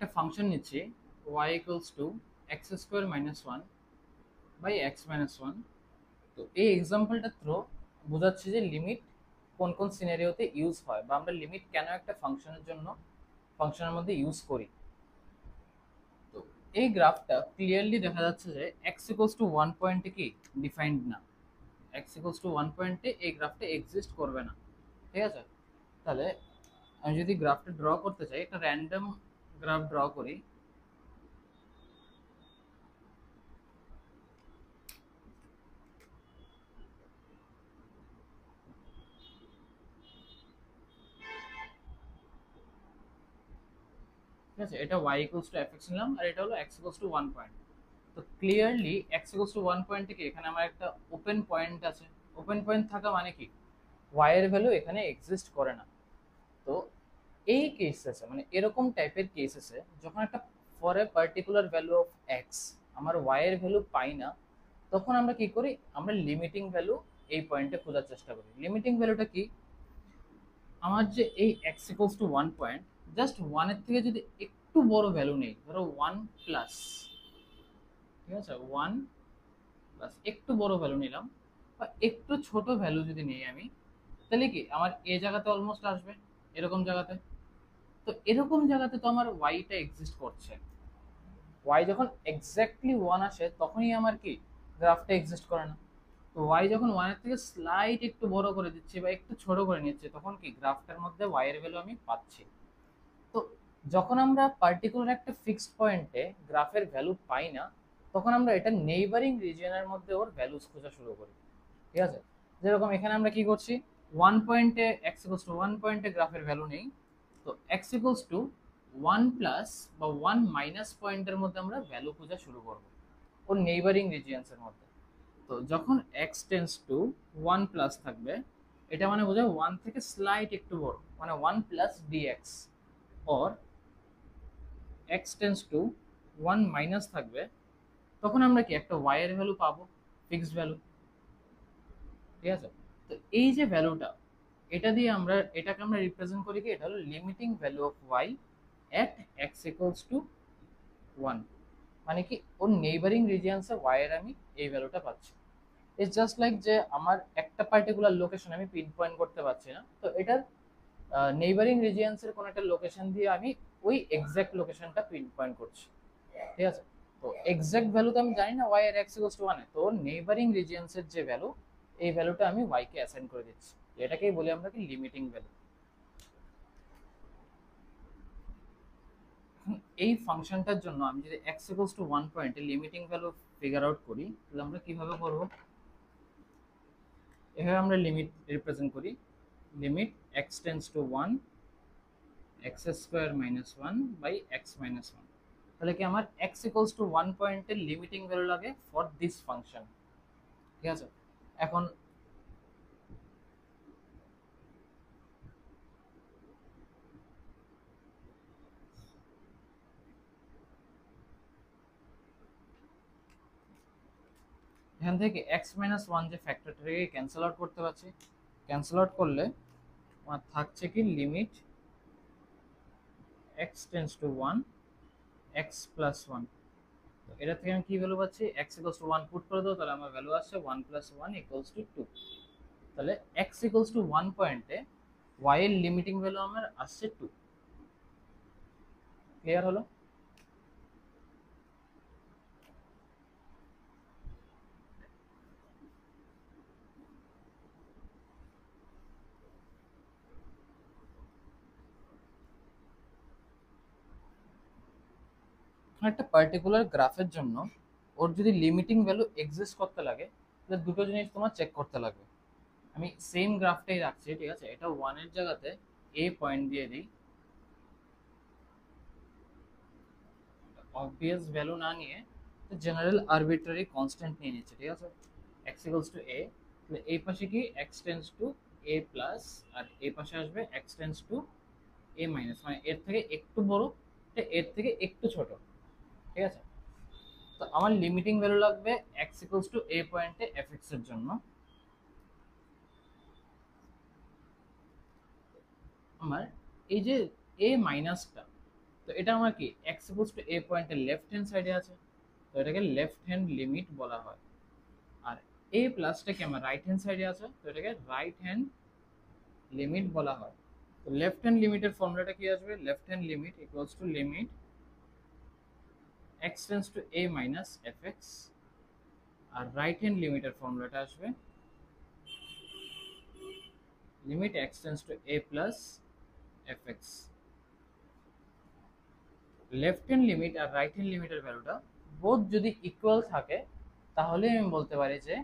একটা ফাংশন নিচ্ছি y equals to x square minus one by x minus one. তো এই এক্সাম্পলটা থ্রো বোঝাচ্ছে যে লিমিট কোন কোন সিনারিওতে ইউজ হয় বা আমরা লিমিট কেন একটা ফাংশনের জন্য ফাংশনের মধ্যে ইউজ করি। তো এই গ্রাফটা ক্লিয়ারলি দেখা যাচ্ছে যে এক্স ইকুয়ালস টু ওয়ান পয়েন্টে কি ডিফাইন্ড না, এক্স ইকুয়ালস টু ওয়ান পয়েন্টে এই গ্রাফটা এক্সিস্ট করবে না। ঠিক আছে, তাহলে আমি যদি গ্রাফটা ড্র করতে চাই, একটা র্যান্ডম গ্রাফ ড্র করি। ঠিক আছে, এটা y ইকুয়ালস টু fx নিলাম আর এটা হলো x ইকুয়ালস টু 1 পয়েন্ট। তো clearly x equals to 1 point থেকে এখানে আমার একটা ওপেন পয়েন্ট আছে। ওপেন পয়েন্ট থাকা মানে কি y এর ভ্যালু এখানে এক্সিস্ট করে না। তো এই কেসেসে মানে এরকম টাইপের কেসেসে যখন একটা for a particular value of x আমার y এর ভ্যালু পাই না, তখন আমরা কি করি, আমরা লিমিটিং ভ্যালু এই পয়েন্টে খোঁজার চেষ্টা করি। লিমিটিং ভ্যালুটা কি, আমার যে এই x equals to one point, just ওয়ানের থেকে যদি একটু বড় ভ্যালু নেই, ধরো ওয়ান প্লাস, ঠিক আছে, ওয়ান প্লাস একটু বড় ভ্যালু নিলাম বা একটু ছোট ভ্যালু যদি নিই আমি, তাহলে কি আমার এ জায়গাতে অলমোস্ট আসবে, এরকম জায়গাতে। তো এরকম জায়গাতে তো আমার ওয়াইটা এক্সিস্ট করছে। ওয়াই যখন এক্স্যাক্টলি ওয়ান আসে তখনই আমার কি গ্রাফটা এক্সিস্ট করে না। তো ওয়াই যখন ওয়ানের থেকে স্লাইট একটু বড় করে দিচ্ছি বা একটু ছোট করে নিচ্ছে, তখন কি গ্রাফটার মধ্যে ওয়াই এর ভ্যালু আমি পাচ্ছি। তো যখন আমরা পার্টিকুলার একটা ফিক্সড পয়েন্টে গ্রাফের ভ্যালু পাই না, তখন আমরা এটা নেইবারিং রিজিয়নের মধ্যে ওর ভ্যালুস খোঁজা শুরু করি। ঠিক আছে, যেরকম এখানে আমরা কি করছি, ওয়ান পয়েন্টে এক্স ইকুয়ালস টু ওয়ান পয়েন্টে গ্রাফের ভ্যালু নেই, তো x equals to one plus বা ওয়ান মাইনাস পয়েন্টের মধ্যে আমরা ভ্যালু খোঁজা শুরু করব ওর নেইবারিং রিজিয়ন্সের মধ্যে। তো যখন x tends to one plus থাকবে, এটা মানে বোঝায় ওয়ান থেকে স্লাইট একটু বড়, মানে one plus dx. Or x tends to one minus থাকবে, তখন আমরা কি একটা ওয়াই এর ভ্যালু পাবো, ফিক্সড ভ্যালু। ঠিক আছে, তো এই যে ভ্যালুটা, এটা দিয়ে আমরা এটাকে আমরা রিপ্রেজেন্ট করি কি, এটা হলো limiting value of y at x equals to one. মানে কি ওর নেইবারিং রিজিয়ন্সে ওয়াই এর আমি এই ভ্যালুটা পাচ্ছি। ইটস জাস্ট লাইক যে আমার একটা পার্টিকুলার লোকেশন আমি পিন পয়েন্ট করতে পারছি না, তো এটার নেইবারিং রিজিয়ন্সের কোন একটা লোকেশন দিয়ে আমি ওই এক্সাক্ট লোকেশনটা পিন পয়েন্ট করছি। ঠিক আছে, তো এক্সাক্ট ভ্যালু তো আমি জানি না ওয়াই এর এক্স ইকুয়ালস টু 1, তো নেইবারিং রিজিয়ন্সের যে ভ্যালু, এই ভ্যালুটা আমি ওয়াই কে অ্যাসাইন করে দিচ্ছি। এটাকেই বলি আমরা কি লিমিটিং ভ্যালু। এই ফাংশনটার জন্য আমি যদি এক্স ইকুয়ালস টু 1 পয়েন্টে লিমিটিং ভ্যালু ফিগার আউট করি, তাহলে আমরা কিভাবে করব, এভাবে আমরা লিমিট রিপ্রেজেন্ট করি। Limit x tends to 1 x square minus one by x minus one. তাহলে কি আমার এক্স ইকুয়ালস টু ওয়ান পয়েন্টের লিমিটিং ভ্যালু লাগে ফর দিস ফাংশন। ঠিক আছে, এখন এখান থেকে এক্স মাইনাস ওয়ান যে ফ্যাক্টরটাকে ক্যান্সেল আউট করতে পারছি। ক্যান্সেল আউট করলে আমার থাকছে কি limit x tends to one x plus one. তো এটা থেকে আমি কি ভ্যালু পাচ্ছি, x equals to one put করে দেবো, তাহলে আমার ভ্যালু আসছে one plus one equals to two. তাহলে এক্স ইকুয়ালস টু ওয়ান পয়েন্টে ওয়াই এর লিমিটিং ভ্যালু আমার আসছে টু। ক্লিয়ার হলো? একটা পার্টিকুলার গ্রাফের জন্য ওর যদি লিমিটিং ভ্যালু এক্সিস্ট করতে লাগে, তাহলে দুটো জিনিস তোমার চেক করতে লাগবে। আমি সেম গ্রাফটাই রাখছি, ঠিক আছে, এটা ওয়ানের জায়গাতে এ পয়েন্ট দিয়ে দিই, অবভিয়াস ভ্যালু না নিয়ে জেনারেল আরবিট্রারি কনস্ট্যান্ট নিয়ে নিচ্ছে। ঠিক আছে, এক্স ইকুয়ালস টু এ, তাহলে এই পাশে কি x tends to A plus, আর এই পাশে আসবে x tends to A minus, মানে এর থেকে একটু বড়, এর থেকে একটু ছোট। ঠিক আছে, তো আমার লিমিটিং ভ্যালু লাগবে এক্স ইকুয়ালস টু এ পয়েন্টে এফ এক্স এর জন্য আমার এই যে এ মাইনাসটা, তো তো এটা আমার কি x ইকুয়ালস টু a পয়েন্টের লেফট হ্যান্ড সাইডে আছে, তো এটাকে লেফট হ্যান্ড লিমিট বলা হয়। আর a প্লাসটাকে আমার রাইট হ্যান্ড সাইডে আছে, তো এটাকে রাইট হ্যান্ড লিমিট বলা হয়। তো লেফট হ্যান্ড লিমিটের ফর্মুলাটা কি আসবে? Left hand limit equals to limit x tends to a minus fx, আর রাইট হ্যান্ড লিমিটের ফর্মুলাটা আসবে limit x tends to a plus fx। Left hand limit আর রাইট হ্যান্ড লিমিটের ভ্যালুটা বোথ যদি ইকুয়াল থাকে, তাহলে আমি বলতে পারি যে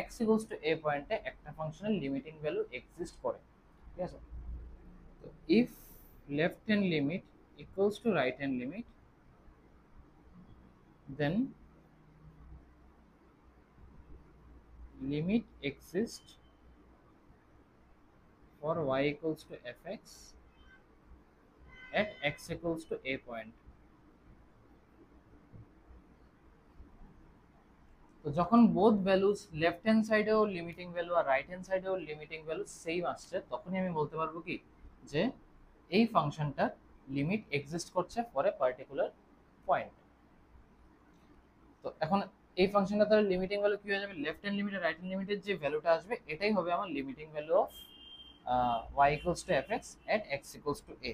x ইকুয়ালস টু a পয়েন্টে একটা ফাংশনের লিমিটিং ভ্যালু এক্সিস্ট করে। ঠিক আছে, তো if left hand limit equals two right hand limit, then limit exists for y equals to fx at x equals to a point। তো যখন বোথ ভ্যালুস লেফট হ্যান্ড সাইডেও লিমিটিং ভ্যালু আর right hand সাইডেও limiting value same আসছে, তখনই আমি বলতে পারবো কি যে এই ফাংশনটার লিমিট এক্সিস্ট করছে ফর এ পার্টিকুলার পয়েন্ট। তো এখন এই ফাংশনটা তার লিমিটিং ভ্যালু কি হয়ে যাবে? লেফট হ্যান্ড লিমিট আর রাইট হ্যান্ড লিমিটের যে ভ্যালুটা আসবে এটাই হবে আমার limiting value of y equals to fx at x equals to a।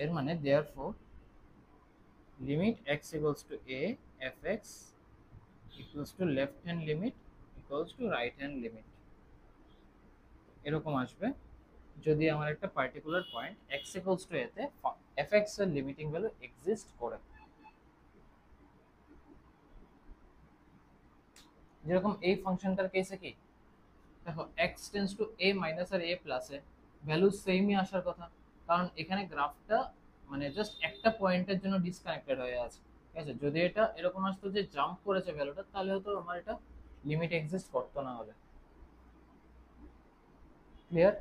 এর মানে therefore limit x equals to a fx equals to left hand limit equals to right hand limit, এরকম আসবে যদি আমার একটা particular point x equals to a তে fx এর limiting value exist করে। যেরকম এই ফাংশনটার কেসে কি দেখো x tends to a minus আর a প্লাসে ভ্যালু সেমই আসার কথা, কারণ এখানে গ্রাফটা মানে জাস্ট একটা পয়েন্টের জন্য ডিসকানেক্টেড হয়ে আছে। ঠিক আছে, যদি এটা এরকম আসতো যে জাম্প করেছে ভ্যালুটা, তাহলে হয়তো আমার এটা লিমিট এক্সিস্ট করতো না। হলে ক্লিয়ার?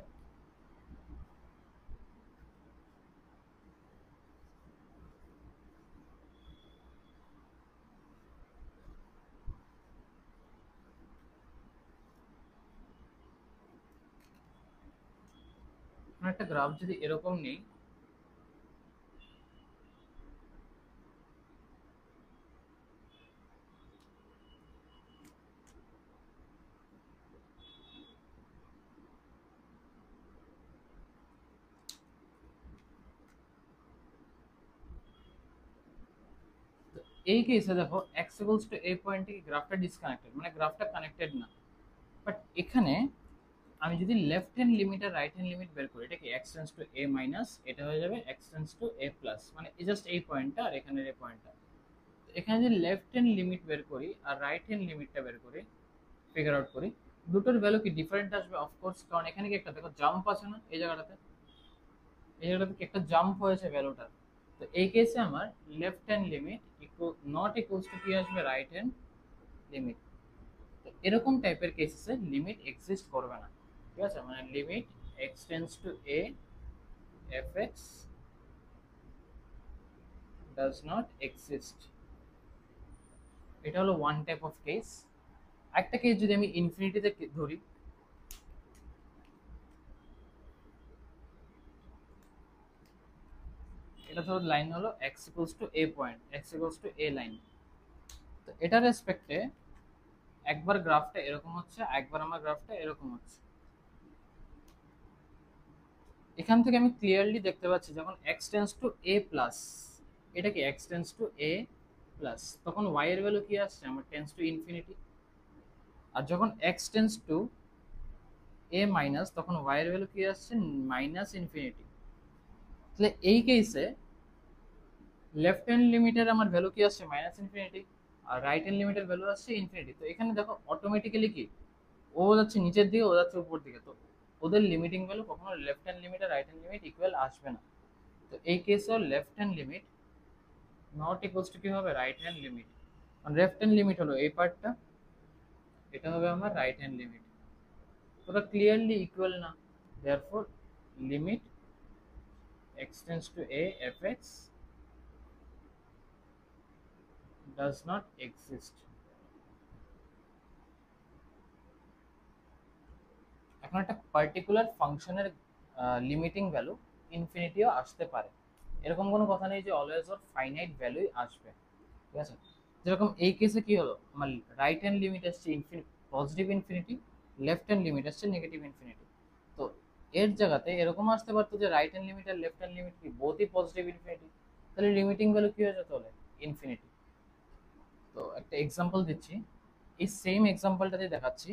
একটা গ্রাফ যদি এরকম নেই, এই কেসে দেখো x ইকুয়ালস টু a পয়েন্টে কি গ্রাফটা ডিসকানেক্টেড, মানে গ্রাফটা কানেক্টেড না। বাট এখানে আমি যদি লেফট হ্যান্ড লিমিট আর রাইট হ্যান্ড লিমিট বের করি, এটা কি x tends to a minus, এটা হয়ে যাবে x tends to a plus, মানে জাস্ট এই পয়েন্টটা আর এখানের এই পয়েন্টটা। এখানে যদি লেফট হ্যান্ড লিমিট বের করি আর রাইট হ্যান্ড লিমিটটা বের করি, ফিগার আউট করি, দুটোর ভ্যালু কি ডিফারেন্ট আসবে? অফকোর্স, কারণ এখানে কি একটা দেখো জাম্প আছে না এই জায়গাটাতে, এই জায়গাটাতে কি একটা জাম্প হয়েছে ভ্যালুটার। তো এই কেসে আমার left hand limit not equals to কি আসবে? Right hand limit. তো এরকম টাইপের কেসেসে লিমিট এক্সিস্ট করবে না। ঠিক আছে, মানে limit x tends to a f x does not exist. এটা হলো ওয়ান টাইপ অফ কেস। একটা কেস যদি আমি ইনফিনিটিতে ধরি, এটা ধরো লাইন হলো x equals to a point, x equals to a line. তো এটার রেসপেক্টে একবার গ্রাফটা এরকম হচ্ছে, একবার আমার গ্রাফটা এরকম হচ্ছে। এখান থেকে আমি ক্লিয়ারলি দেখতে পাচ্ছি যখন x tends to a plus, এটা কি x tends to a plus, তখন y এর ভ্যালু কি আসছে? আমার টেন্ডস টু ইনফিনিটি। আর যখন x tends to a minus, তখন y এর ভ্যালু কি আসছে? Minus infinity. তাহলে এই কেসে লেফট হ্যান্ড লিমিটের আমার ভ্যালু কি আসছে? মাইনাস ইনফিনিটি, আর রাইট হ্যান্ড লিমিটের ভ্যালু আসছে ইনফিনিটি। তো এখানে দেখো অটোমেটিক্যালি কি ও যাচ্ছে নিচের দিকে, ও যাচ্ছে উপর দিকে, তো ওদের লিমিটিং ভ্যালু কখনো লেফট হ্যান্ড লিমিট আর রাইট হ্যান্ড লিমিট ইকুয়াল আসবে না। তো এই কেসে left hand limit not equals to কি হবে? Right hand limit. কারণ লেফট হ্যান্ড লিমিট হলো এই পার্টটা, এটা হবে আমার রাইট হ্যান্ড লিমিট। ওটা ক্লিয়ারলি ইকুয়াল না, therefore limit x tends to a fx does not exist। এখন একটা পার্টিকুলার ফাংশনের লিমিটিং ভ্যালু ইনফিনিটিও আসতে পারে, এরকম কোনো কথা নেই যে অলওয়েজ ওর ফাইনাইট ভ্যালুই আসবে, ঠিক আছে। যেরকম এই কেসে কি হলো, আমার রাইট হ্যান্ড লিমিট আসছে positive infinity, left hand limit আসছে নেগেটিভ ইনফিনিটি। তো এর জায়গাতে এরকম আসতে পারতো যে রাইট হ্যান্ড লিমিট আর লেফট হ্যান্ড লিমিট কি বোথই পজিটিভ ইনফিনিটি, তাহলে লিমিটিং ভ্যালু কি হয়ে যেত তাহলে ইনফিনিটি। তো একটা এক্সাম্পল দিচ্ছি, এই সেম এক্সাম্পলটাতে দেখাচ্ছি।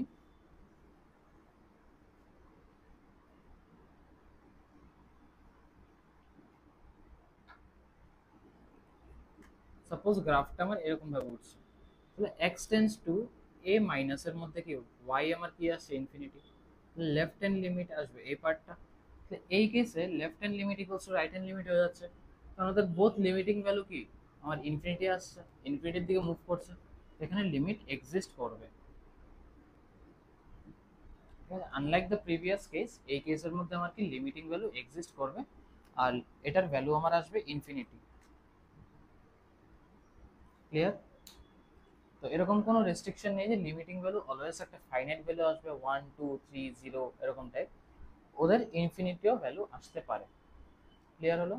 সাপোজ গ্রাফটা আমার এরকম ভাবে উঠছে, তাহলে এক্স টেন্স টু এ মাইনাসের মধ্যে কি ওয়াই আমার কি আসছে ইনফিনিটি, লেফট হ্যান্ড লিমিট আসবে এই পার্টটা। তো এই কেসে left hand limit equals two right hand limit হয়ে যাচ্ছে, কারণ ওদের বোথ লিমিটিং ভ্যালু কি আমার ইনফিনিটি আসছে, ইনফিনিটির দিকে মুভ করছে, এখানে লিমিট এক্সিস্ট করবে। আনলাইক দ্য প্রিভিয়াস কেস, এই কেসের মধ্যে আমার কি লিমিটিং ভ্যালু এক্সিস্ট করবে, আর এটার ভ্যালু আমার আসবে ইনফিনিটি। ক্লিয়ার? তো এরকম কোনো রেস্ট্রিকশন নেই যে লিমিটিং ভ্যালু অলওয়েজ একটা ফাইনাইট ভ্যালু আসবে 1 2 3 0 এরকম টাইপ, ওদের ইনফিনিটিও ভ্যালু আসতে পারে। ক্লিয়ার হলো?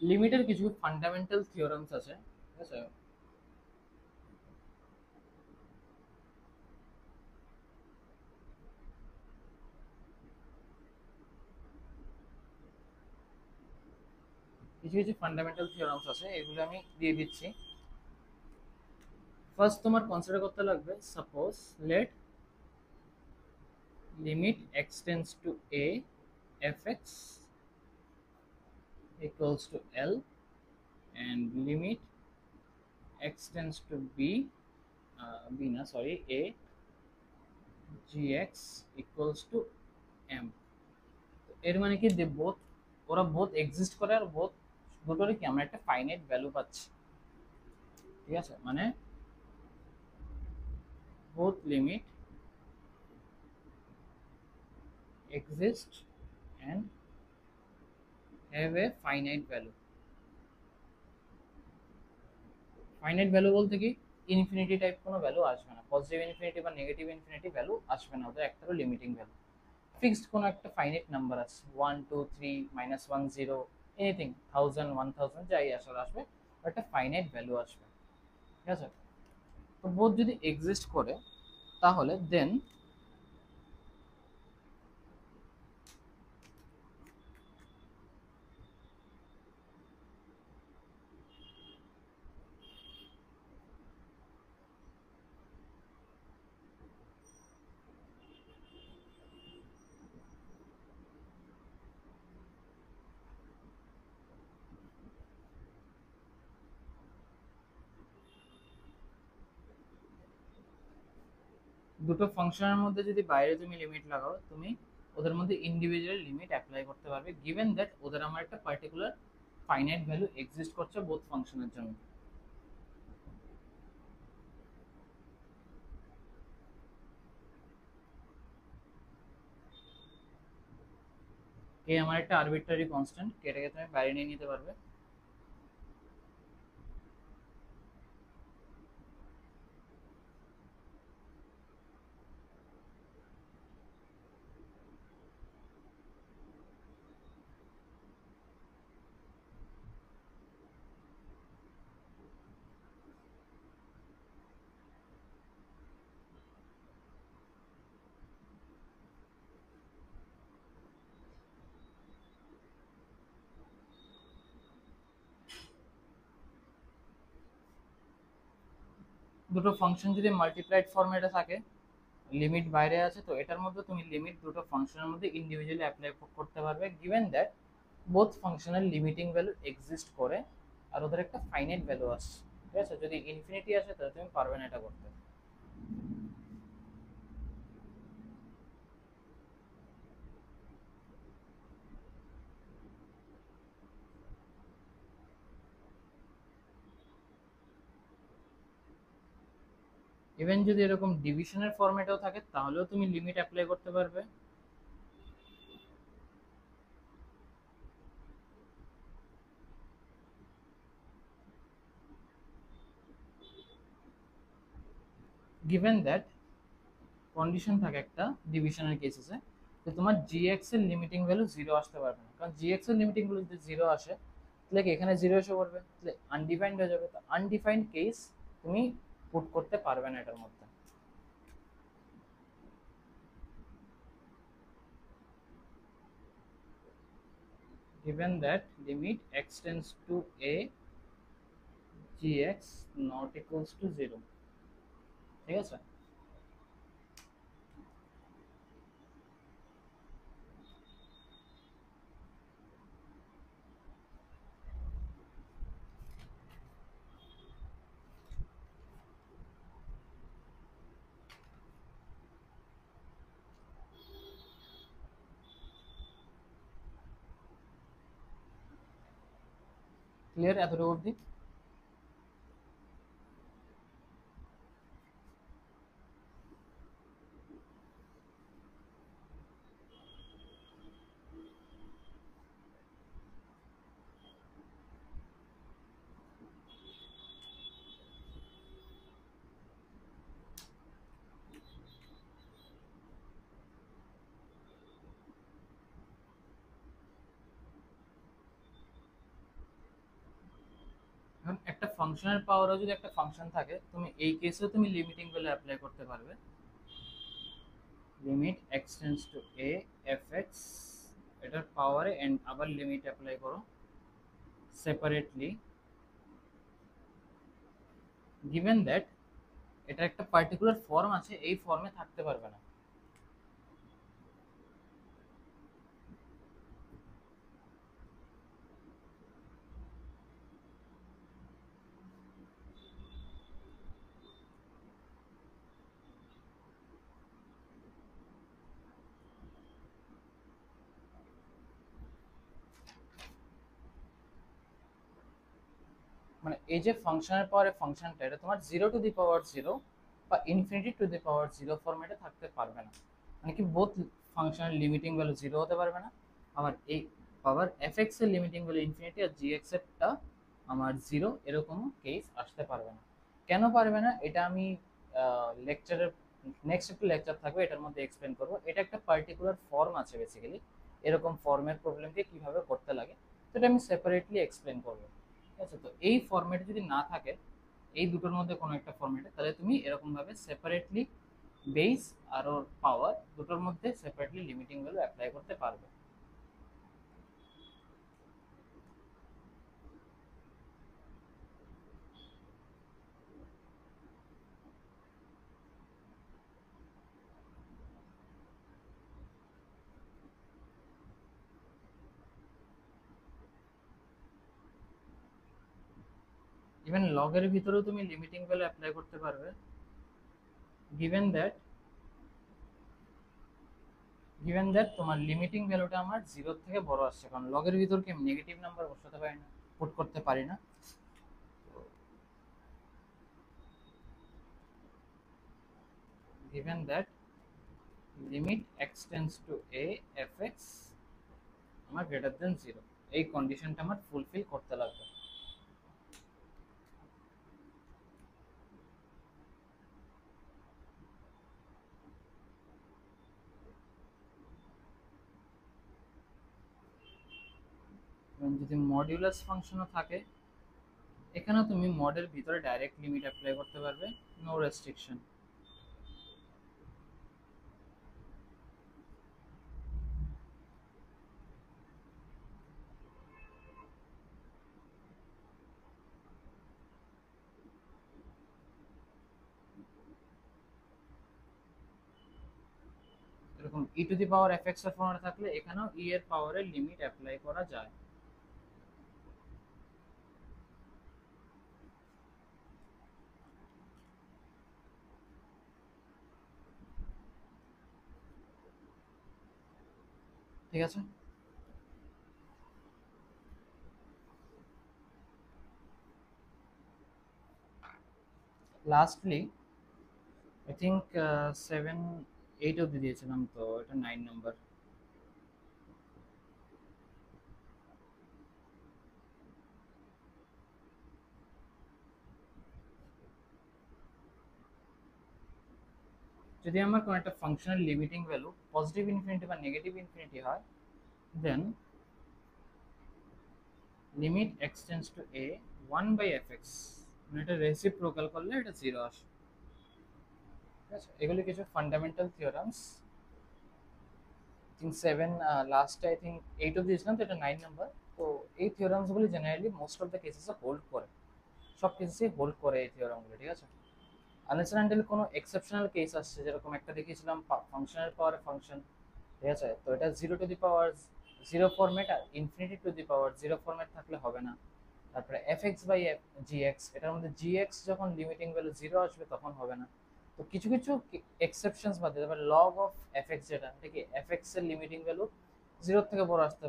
লিমিটের কিছু ফান্ডামেন্টাল থিওরামস আছে, ঠিক আছে। কিছু কিছু ফান্ডামেন্টাল থিওরামস আছে, এগুলো আমি দিয়ে দিচ্ছি। ফার্স্ট তোমার কনসিডার করতে লাগবে, suppose let limit x tends to a f x equals to l, and limit x tends to b, b না sorry a gx equals to m। এর মানে কি যে বোথ, ওরা বোথ এক্সিস্ট করে আর বোথ দুটোরই কি আমরা একটা ফাইনাইট ভ্যালু পাচ্ছি, ঠিক আছে। মানে both limit exist and have a finite value। Finite value বলতে কি ইনফিনিটি টাইপ কোনো ভ্যালু আসবে না, পজিটিভ ইনফিনিটি বা নেগেটিভ ইনফিনিটি ভ্যালু আসবে না, ওদের একটারও লিমিটিং ভ্যালু ফিক্সড কোনো একটা ফাইনাইট নাম্বার আছে 1 2 3 -1 0 এনিথিং 1000 1000 যাই আসলে আসবে, একটা ফাইনাইট ভ্যালু আসবে, ঠিক আছে। তো বোধ যদি এক্সিস্ট করে তাহলে দেন দুটো ফাংশনের মধ্যে যদি বাইরে তুমি লিমিট লাগাও, তুমি ওদের মধ্যে ইন্ডিভিজুয়াল লিমিট অ্যাপ্লাই করতে পারবে, গিভেন দ্যাট ওদের আমার একটা পার্টিকুলার ফাইনাইট ভ্যালু এক্সিস্ট করছে বোথ ফাংশনের জন্য। কে আমার একটা আরবিট্রারি কনস্ট্যান্ট, এটাকে তুমি বাইরে নিয়ে নিতে পারবে। দুটো ফাংশন যদি মাল্টিপ্লাইড ফরম্যাটে থাকে, লিমিট বাইরে আছে, তো এটার মধ্যে তুমি লিমিট দুটো ফাংশনের মধ্যে ইন্ডিভিজুয়ালি অ্যাপ্লাই করতে পারবে, গিভেন দ্যাট বোথ ফাংশনের লিমিটিং ভ্যালু এক্সিস্ট করে আর ওদের একটা ফাইনাইট ভ্যালু আসছে, ঠিক আছে। যদি ইনফিনিটি আসে তাহলে তুমি পারবে না এটা করতে। ইভেন যদি এরকম ডিভিশনের ফরম্যাটেও থাকে তাহলেও তুমি লিমিট অ্যাপ্লাই করতে পারবে। গিভেন দ্যাট কন্ডিশন থাকে একটা ডিভিশনের কেসেসে, যে তোমার জিএক্স এর লিমিটিং ভ্যালু জিরো আসতে পারবে না, কারণ জিএক্স এর লিমিটিং ভ্যালু যদি জিরো আসে তাহলে কি এখানে জিরো এসে পড়বে, তাহলে আনডিফাইন্ড হয়ে যাবে। তো আনডিফাইন্ড কেস তুমি পুট করতে পারবে না এটার মধ্যে। given that limit x tends to a gx not equals to 0, ঠিক আছে। ক্লিয়ার এতটুকু অবধি? এখন একটা ফাংশনের পাওয়ারও যদি একটা ফাংশন থাকে, তুমি এই কেসেও তুমি লিমিটিং ভ্যালু অ্যাপ্লাই করতে পারবে। Limit x tends to a f x, এটার পাওয়ারে এন্ড আবার লিমিট অ্যাপ্লাই করো সেপারেটলি, গিভেন দ্যাট এটা একটা পার্টিকুলার ফর্ম আছে, এই ফর্মে থাকতে পারবে না। মানে এই যে ফাংশনের পাওয়ারে ফাংশনটা, এটা তোমার zero to the power zero বা infinity to the power zero ফরম্যাটে থাকতে পারবে না। মানে কি বোথ ফাংশনের লিমিটিং ভ্যালু জিরো হতে পারবে না, আবার এই পাওয়ার এফ এক্স এর লিমিটিং ভ্যালু ইনফিনিটি আর জি এক্স এরটা আমার জিরো, এরকম কেস আসতে পারবে না। কেন পারবে না এটা আমি লেকচারের নেক্সট একটা লেকচার থাকবে এটার মধ্যে এক্সপ্লেন করবো। এটা একটা পার্টিকুলার ফর্ম আছে বেসিক্যালি, এরকম ফর্মের প্রবলেমকে কিভাবে করতে লাগে, তো এটা আমি সেপারেটলি এক্সপ্লেন করবো। ঠিক আছে, তো এই ফরম্যাট যদি না থাকে এই দুটোর মধ্যে কোনো একটা ফরম্যাটে, তাহলে তুমি এরকম ভাবে সেপারেটলি বেস আর ওর পাওয়ার দুটোর মধ্যে সেপারেটলি লিমিটিং ভ্যালু অ্যাপ্লাই করতে পারবে। ইভেন লগের ভিতরেও তুমি লিমিটিং ভ্যালু অ্যাপ্লাই করতে পারবে, গিভেন দ্যাট তোমার লিমিটিং ভ্যালুটা আমার জিরোর থেকে বড় আসছে, কারণ লগের ভিতর কি আমি নেগেটিভ নাম্বার বসাতে পারি না, পুট করতে পারি না। given that limit x tends to a fx আমার গ্রেটার দেন জিরো, এই কন্ডিশনটা আমার ফুলফিল করতে লাগবে। এবং যদি মডিউলাস ফাংশনও থাকে, এখানেও তুমি মডের ভিতরে ডাইরেক্ট লিমিট অ্যাপ্লাই করতে পারবে, নো রেস্ট্রিকশন। এরকম e to the power f x এর ফর্মে থাকলে এখানেও ই এর পাওয়ারের লিমিট অ্যাপ্লাই করা যায়। ঠিক আছে, লাস্টলি আই থিঙ্ক 7 8 অব্দি দিয়েছিলাম, তো এটা 9 নাম্বার। যদি আমার কোনো একটা ফাংশনের লিমিটিং ভ্যালু পজিটিভ ইনফিনিটি বা নেগেটিভ ইনফিনিটি হয়, then limit x tends to A 1/fx, মানে এটা রেসিপ্রোকাল করলে এটা 0 আসে। ঠিক আছে, এগুলি কিছু fundamental theorems. Think 7 last I think 8 অব্দি দিয়েছিলাম, তো এটা 9 নাম্বার। তো এই থিওরামসগুলি জেনারেলি মোস্ট অফ দ্য কেসেসে হোল্ড করে, সব কেসেসেই হোল্ড করে এই থিওরামগুলো। ঠিক আছে, আনলেস এন্ড আনটিল কোনো এক্সেপশনাল কেস আসছে, যেরকম একটা দেখিয়েছিলাম ফাংশনের পাওয়ারে ফাংশন। ঠিক আছে, তো এটা 0 ফরম্যাট আর infinity to the power 0 format থাকলে হবে না। তারপরে fx/gx, এটার মধ্যে gx যখন লিমিটিং ভ্যালু 0 আসবে তখন হবে না। তো কিছু কিছু এক্সেপশনস বাদে, তারপরে log অফ fx, যেটা ঠিক fx এর লিমিটিং ভ্যালু 0 থেকে বড় আসতে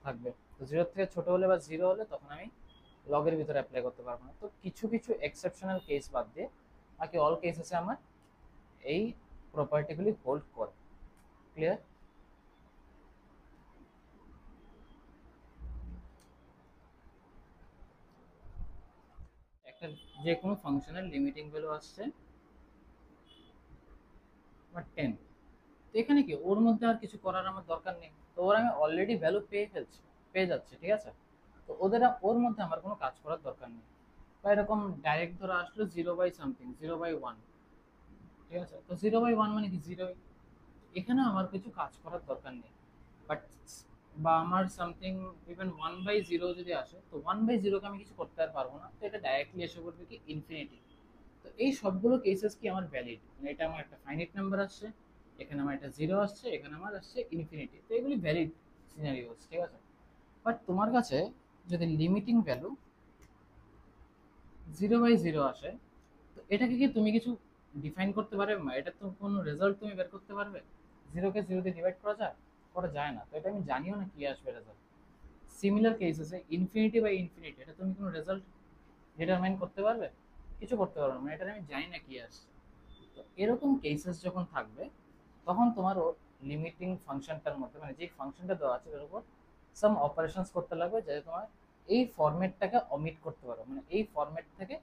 থাকবে, তো 0 থেকে ছোট হলে বা 0 হলে তখন আমি লগের ভিতরে অ্যাপ্লাই করতে পারবো না। তো কিছু কিছু এক্সেপশনাল কেস বাদ দিয়ে বাকি অল কেসেসে আমার এই প্রপার্টিগুলি হোল্ড করে। ক্লিয়ার? একটা যে কোনো ফাংশনের লিমিটিং ভ্যালু আসছে আমার 10, তো এখানে কি ওর মধ্যে আর কিছু করার আমার দরকার নেই, তো ওর আমি অলরেডি ভ্যালু পেয়ে যাচ্ছে। ঠিক আছে, তো ওর মধ্যে আমার কোনো কাজ করার দরকার নেই। বা এরকম ডাইরেক্ট ধরো আসলো 0/সামথিং, 0/1। ঠিক আছে, তো 0/1 মানে কি 0, এখানে আমার কিছু কাজ করার দরকার নেই। বাট বা আমার সামথিং ইভেন 1/0 যদি আসে, তো 1/0 কে আমি কিছু করতে আর পারবো না, তো এটা ডাইরেক্টলি এসে করবে কি ইনফিনিটি। তো এই সবগুলো কেসেস কি আমার ভ্যালিড, মানে এটা আমার একটা ফাইনাইট নাম্বার আসছে, এখানে আমার একটা 0 আসছে, এখানে আমার আসছে ইনফিনিটি, তো এগুলি ভ্যালিড সিনারিওস। ঠিক আছে, বাট তোমার কাছে যদি লিমিটিং ভ্যালু 0/0 আসে, তো এটাকে কি তুমি কিছু ডিফাইন করতে পারবে? এটা তো কোনো রেজাল্ট তুমি বের করতে পারবে? 0 কে 0 দিয়ে ডিভাইড করা যায় না, তো এটা আমি জানিও না কি আসবে রেজাল্ট। সিমিলার কেসেসে ইনফিনিটি এটা তুমি কোনো রেজাল্ট ডিটারমাইন করতে পারবে? কিছু করতে পারবে না, মানে এটা আমি জানি না কি আসছে। তো এরকম কেসেস যখন থাকবে, তখন তোমার লিমিটিং ফাংশনটার মধ্যে, মানে যে ফাংশনটা দেওয়া আছে এর উপর সাম অপারেশনস করতে লাগবে, যাতে তোমার এই ফরম্যাটটাকে অমিট করতে পারো, মানে এই ফরম্যাট থেকে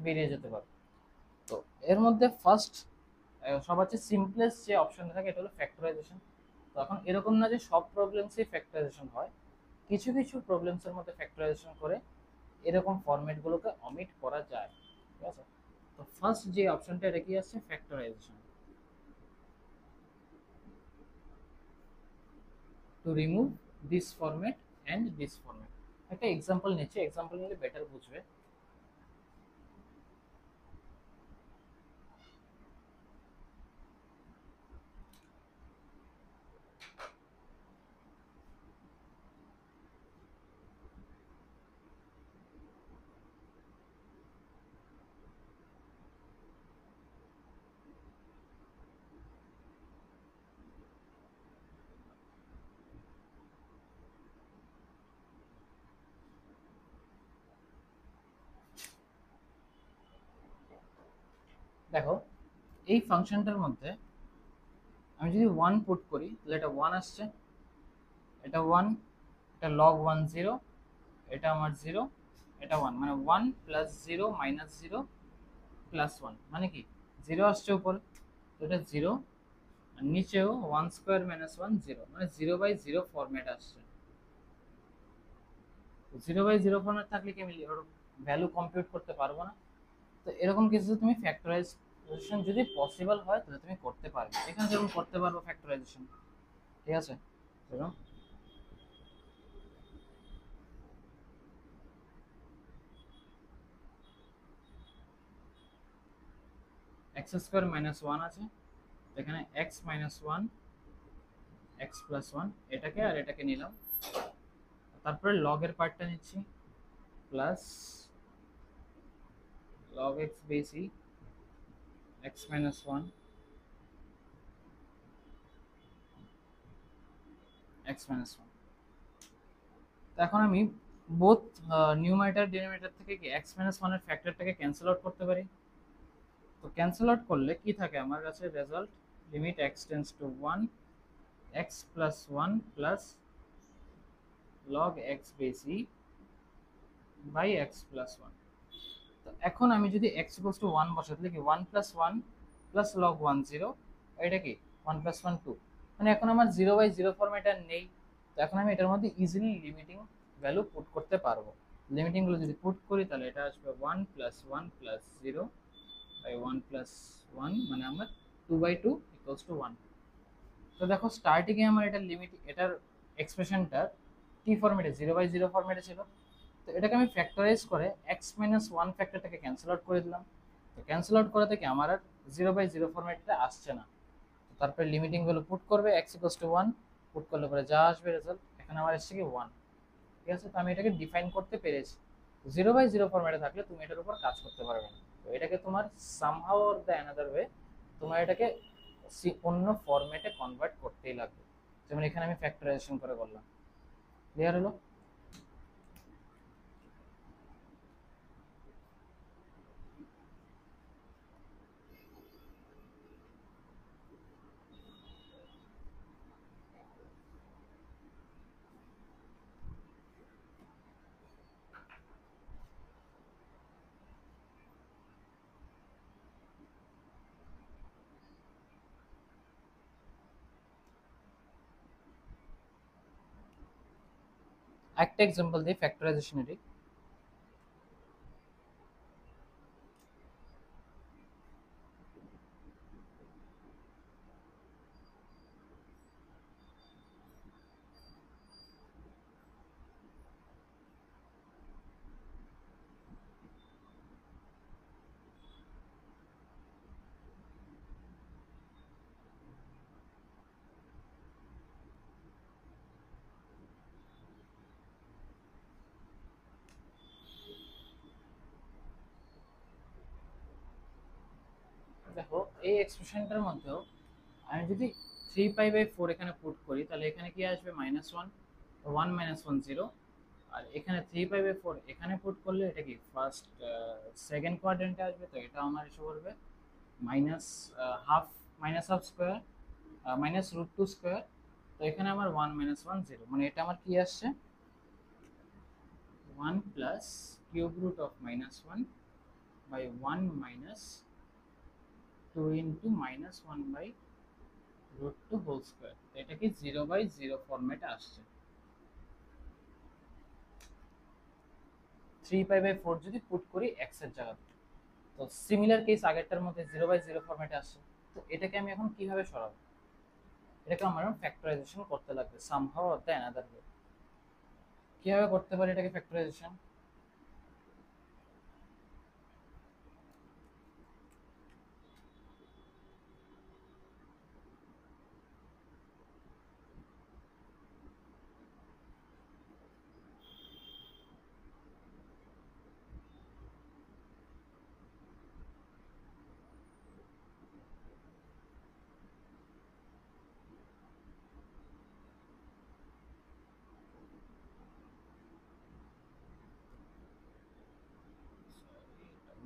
বেরিয়ে যেতে পারো। তো এর মধ্যে ফার্স্ট সবার চেয়ে সিম্পলেস্ট যে অপশনটা থাকে এটা হলো ফ্যাক্টরাইজেশন। তো এখন এরকম না যে সব প্রবলেমসই ফ্যাক্টরাইজেশন হয়, কিছু কিছু প্রবলেমসের মধ্যে ফ্যাক্টরাইজেশন করে এরকম ফরম্যাটগুলোকে অমিট করা যায়। ঠিক আছে, তো ফার্স্ট যে অপশনটা এটা কি আসছে, factorisation, to remove this format and this format. একটা এক্সাম্পল নিচ্ছি, এক্সাম্পল নিলে বেটার বুঝবে। দেখো, এই ফাংশনটার মধ্যে আমি যদি 1 পুট করি তাহলে এটা 1 আসছে, এটা 1, এটা log 1 0, এটা আমার 0, এটা 1, মানে 1 প্লাস 0 মাইনাস 0 প্লাস 1, মানে কি 0 আসছে উপরে, তো এটা 0, আর নিচেও 1² - 1 0, মানে 0/0 ফরম্যাট আসছে। 0/0 ফরম্যাট থাকলে কি আমি ভ্যালু কম্পিউট করতে পারবো না? তো এরকম কিছু তুমি ফ্যাক্টরাইজেশন যদি পসিবল হয় তাহলে তুমি করতে পারবে, এখানে যেমন করতে পারবো ফ্যাক্টরাইজেশন। ঠিক আছে, যেরকম x² - 1 আছে, এখানে x - 1, x+1, এটাকে আর এটাকে নিলাম, তারপরে লগের পার্টটা নিচ্ছি, প্লাস log x বেশি x - 1, x-1। তো এখন আমি বোথ নিউমারেটর ডিনোমিনেটর থেকে কি x - 1 এর ফ্যাক্টরটাকে ক্যান্সেল আউট করতে পারি। তো ক্যান্সেল আউট করলে কি থাকে আমার কাছে result, limit x tends to 1 x plus 1 plus log x বেসি বাই এক্স প্লাস 1। তো এখন আমি যদি এক্স ইকুয়ালস টু 1 বসাই তাহলে কি 1 প্লাস 1 প্লাস লগ 1 0, এটা কি 1 প্লাস 1 2, মানে এখন আমার 0 বাই 0 ফর্মেট আর নেই। তো এখন আমি এটার মধ্যে ইজিলি লিমিটিং ভ্যালু পুট করতে পারবো। লিমিটিং গুলো যদি পুট করি তাহলে এটা আসবে 1 প্লাস 1 প্লাস 0 বাই 1 প্লাস 1, মানে আমার 2 বাই 2 ইকুয়ালস টু 1। তো দেখো স্টার্টিং এ আমার এটা লিমিট, এটার এক্সপ্রেশনটা টি ফরম্যাটে 0 বাই 0 ফরম্যাটে ছিল। তো এটাকে আমি ফ্যাক্টরাইজ করে x মাইনাস 1 ফ্যাক্টরটাকে ক্যান্সেল আউট করে দিলাম। তো ক্যান্সেল আউট করা থেকে আমার আর 0 বাই 0 ফরম্যাটটা আসছে না। তো তারপরে লিমিটিং গুলো পুট করবে, x ইকুয়ালস টু 1 পুট করলে পরে যা আসবে রেজাল্ট, এখানে আমার এসছে কি 1। ঠিক আছে, তো আমি এটাকে ডিফাইন করতে পেরেছি। 0 বাই 0 ফরম্যাটে থাকলে তুমি এটার উপর কাজ করতে পারবে না। তো এটাকে তোমার somehow or the another way তোমার এটাকে অন্য ফরম্যাটে কনভার্ট করতেই লাগবে। যেমন এখানে আমি ফ্যাক্টরাইজেশন করে করলাম। ক্লিয়ার হলো? একটা এক্সাম্পল দিই ফ্যাক্টরাইজেশনেরই। দেখো এই এক্সপ্রেশনটার মধ্যেও আমি যদি 3 পাই বাই 4 এখানে পুট করি তাহলে এখানে কি আসবে -1, 1 -1 0। আর এখানে 3 পাই বাই 4 এখানে পুট করলে এটা কি ফার্স্ট সেকেন্ড কোয়াড্রেন্টে আসবে। তো এটা আমার এসে পড়বে minus half, minus half square minus root two square. তো এখানে আমার 1 -1 0, মানে এটা আমার কি আসছে 1 plus cube root of -1 by 1 minus 2 into -1 by root two whole square. এটা কি 0 বাই 0 ফরম্যাটে আসছে। 3 পাই বাই 4 যদি পুট করি এক্স এর জায়গাতে, তো সিমিলার কেস আগেরটার মধ্যে 0 বাই 0 ফরম্যাটে আসছে। তো এটাকে আমি এখন কিভাবে সরাবো? এটাকে আমার ফ্যাক্টরাইজেশন করতে লাগবে somehow or the another way. কিভাবে করতে পারি এটাকে factorization?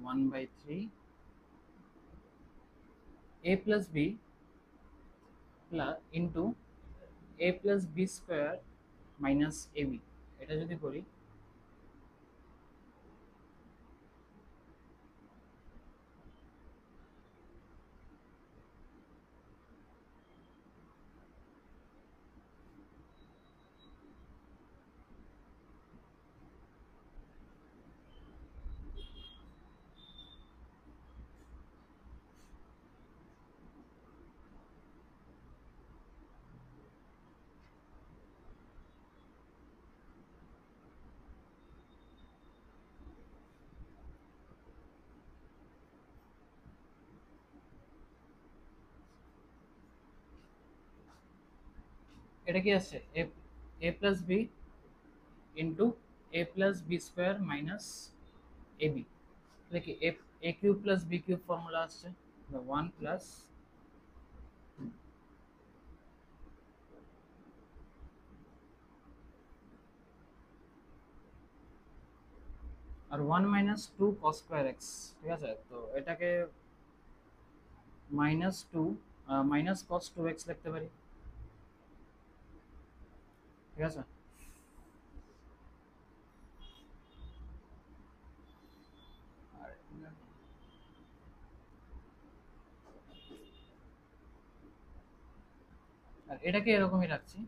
One by three a plus b plus into a plus b square minus a b, এটা যদি করি এটা কি আসছে a, a plus b into a plus b square minus a b, তাহলে কি a cube plus b cube formula আসছে, one plus আর 1 মাইনাস 2 কস স্কোয়ার এক্স। ঠিক আছে, তো এটাকে -2 মাইনাস cos 2x লিখতে পারি, ঠিক আছে। আর আর এটাকে এরকমই রাখছি।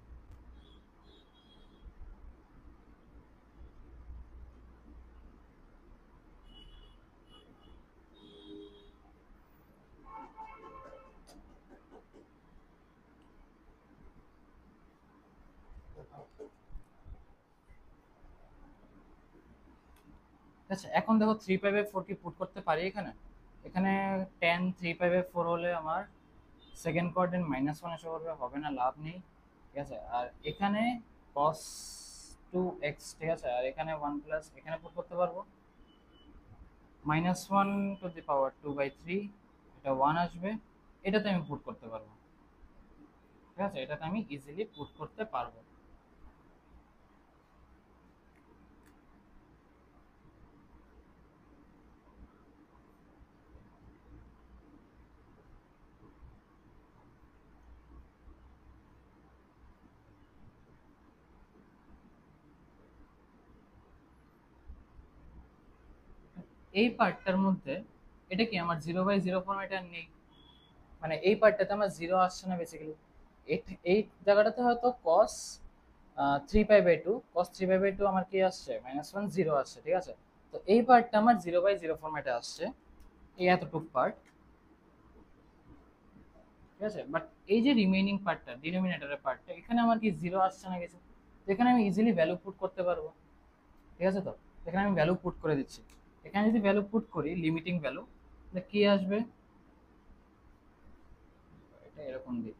আচ্ছা এখন দেখো 3/4 কি পুট করতে পারি এখানে? এখানে tan 3/4 হলে আমার সেকেন্ড কোয়াড্রেন্ট -1 এসে করবে, হবে না, লাভ নেই, ঠিক আছে। আর এখানে cos 2x, ঠিক আছে, আর এখানে 1 প্লাস এখানে পুট করতে পারবো, -1 to the power 2/3, এটা 1 আসবে, এটাতে আমি পুট করতে পারবো, ঠিক আছে, এটাতে আমি ইজিলি পুট করতে পারবো। এই পার্টটার মধ্যে এটা কি আমার 0/0 ফর্মেট আর নেই, মানে এই পার্টটাতে আমার 0 আসছে না বেসিক্যালি। এই জায়গাটাতে হয়তো cos 3/2 আমার কি আসছে, -1 0 আসছে, ঠিক আছে। তো এই পার্টটা আমার 0/0 ফর্মেটে আসছে, এই এতটুক পার্ট, ঠিক আছে। বাট এই যে রিমেইনিং পার্টটা, ডিনোমিনেটরের পার্টটা, এখানে আমার কি 0 আসছে না কিছু, তো এখানে আমি ইজিলি ভ্যালু পুট করতে পারবো, ঠিক আছে। তো এখানে আমি ভ্যালু পুট করে দিচ্ছি, এখানে যদি ভ্যালু পুট করি লিমিটিং ভ্যালু, তাহলে কি আসবে, এটা এরকম দিই,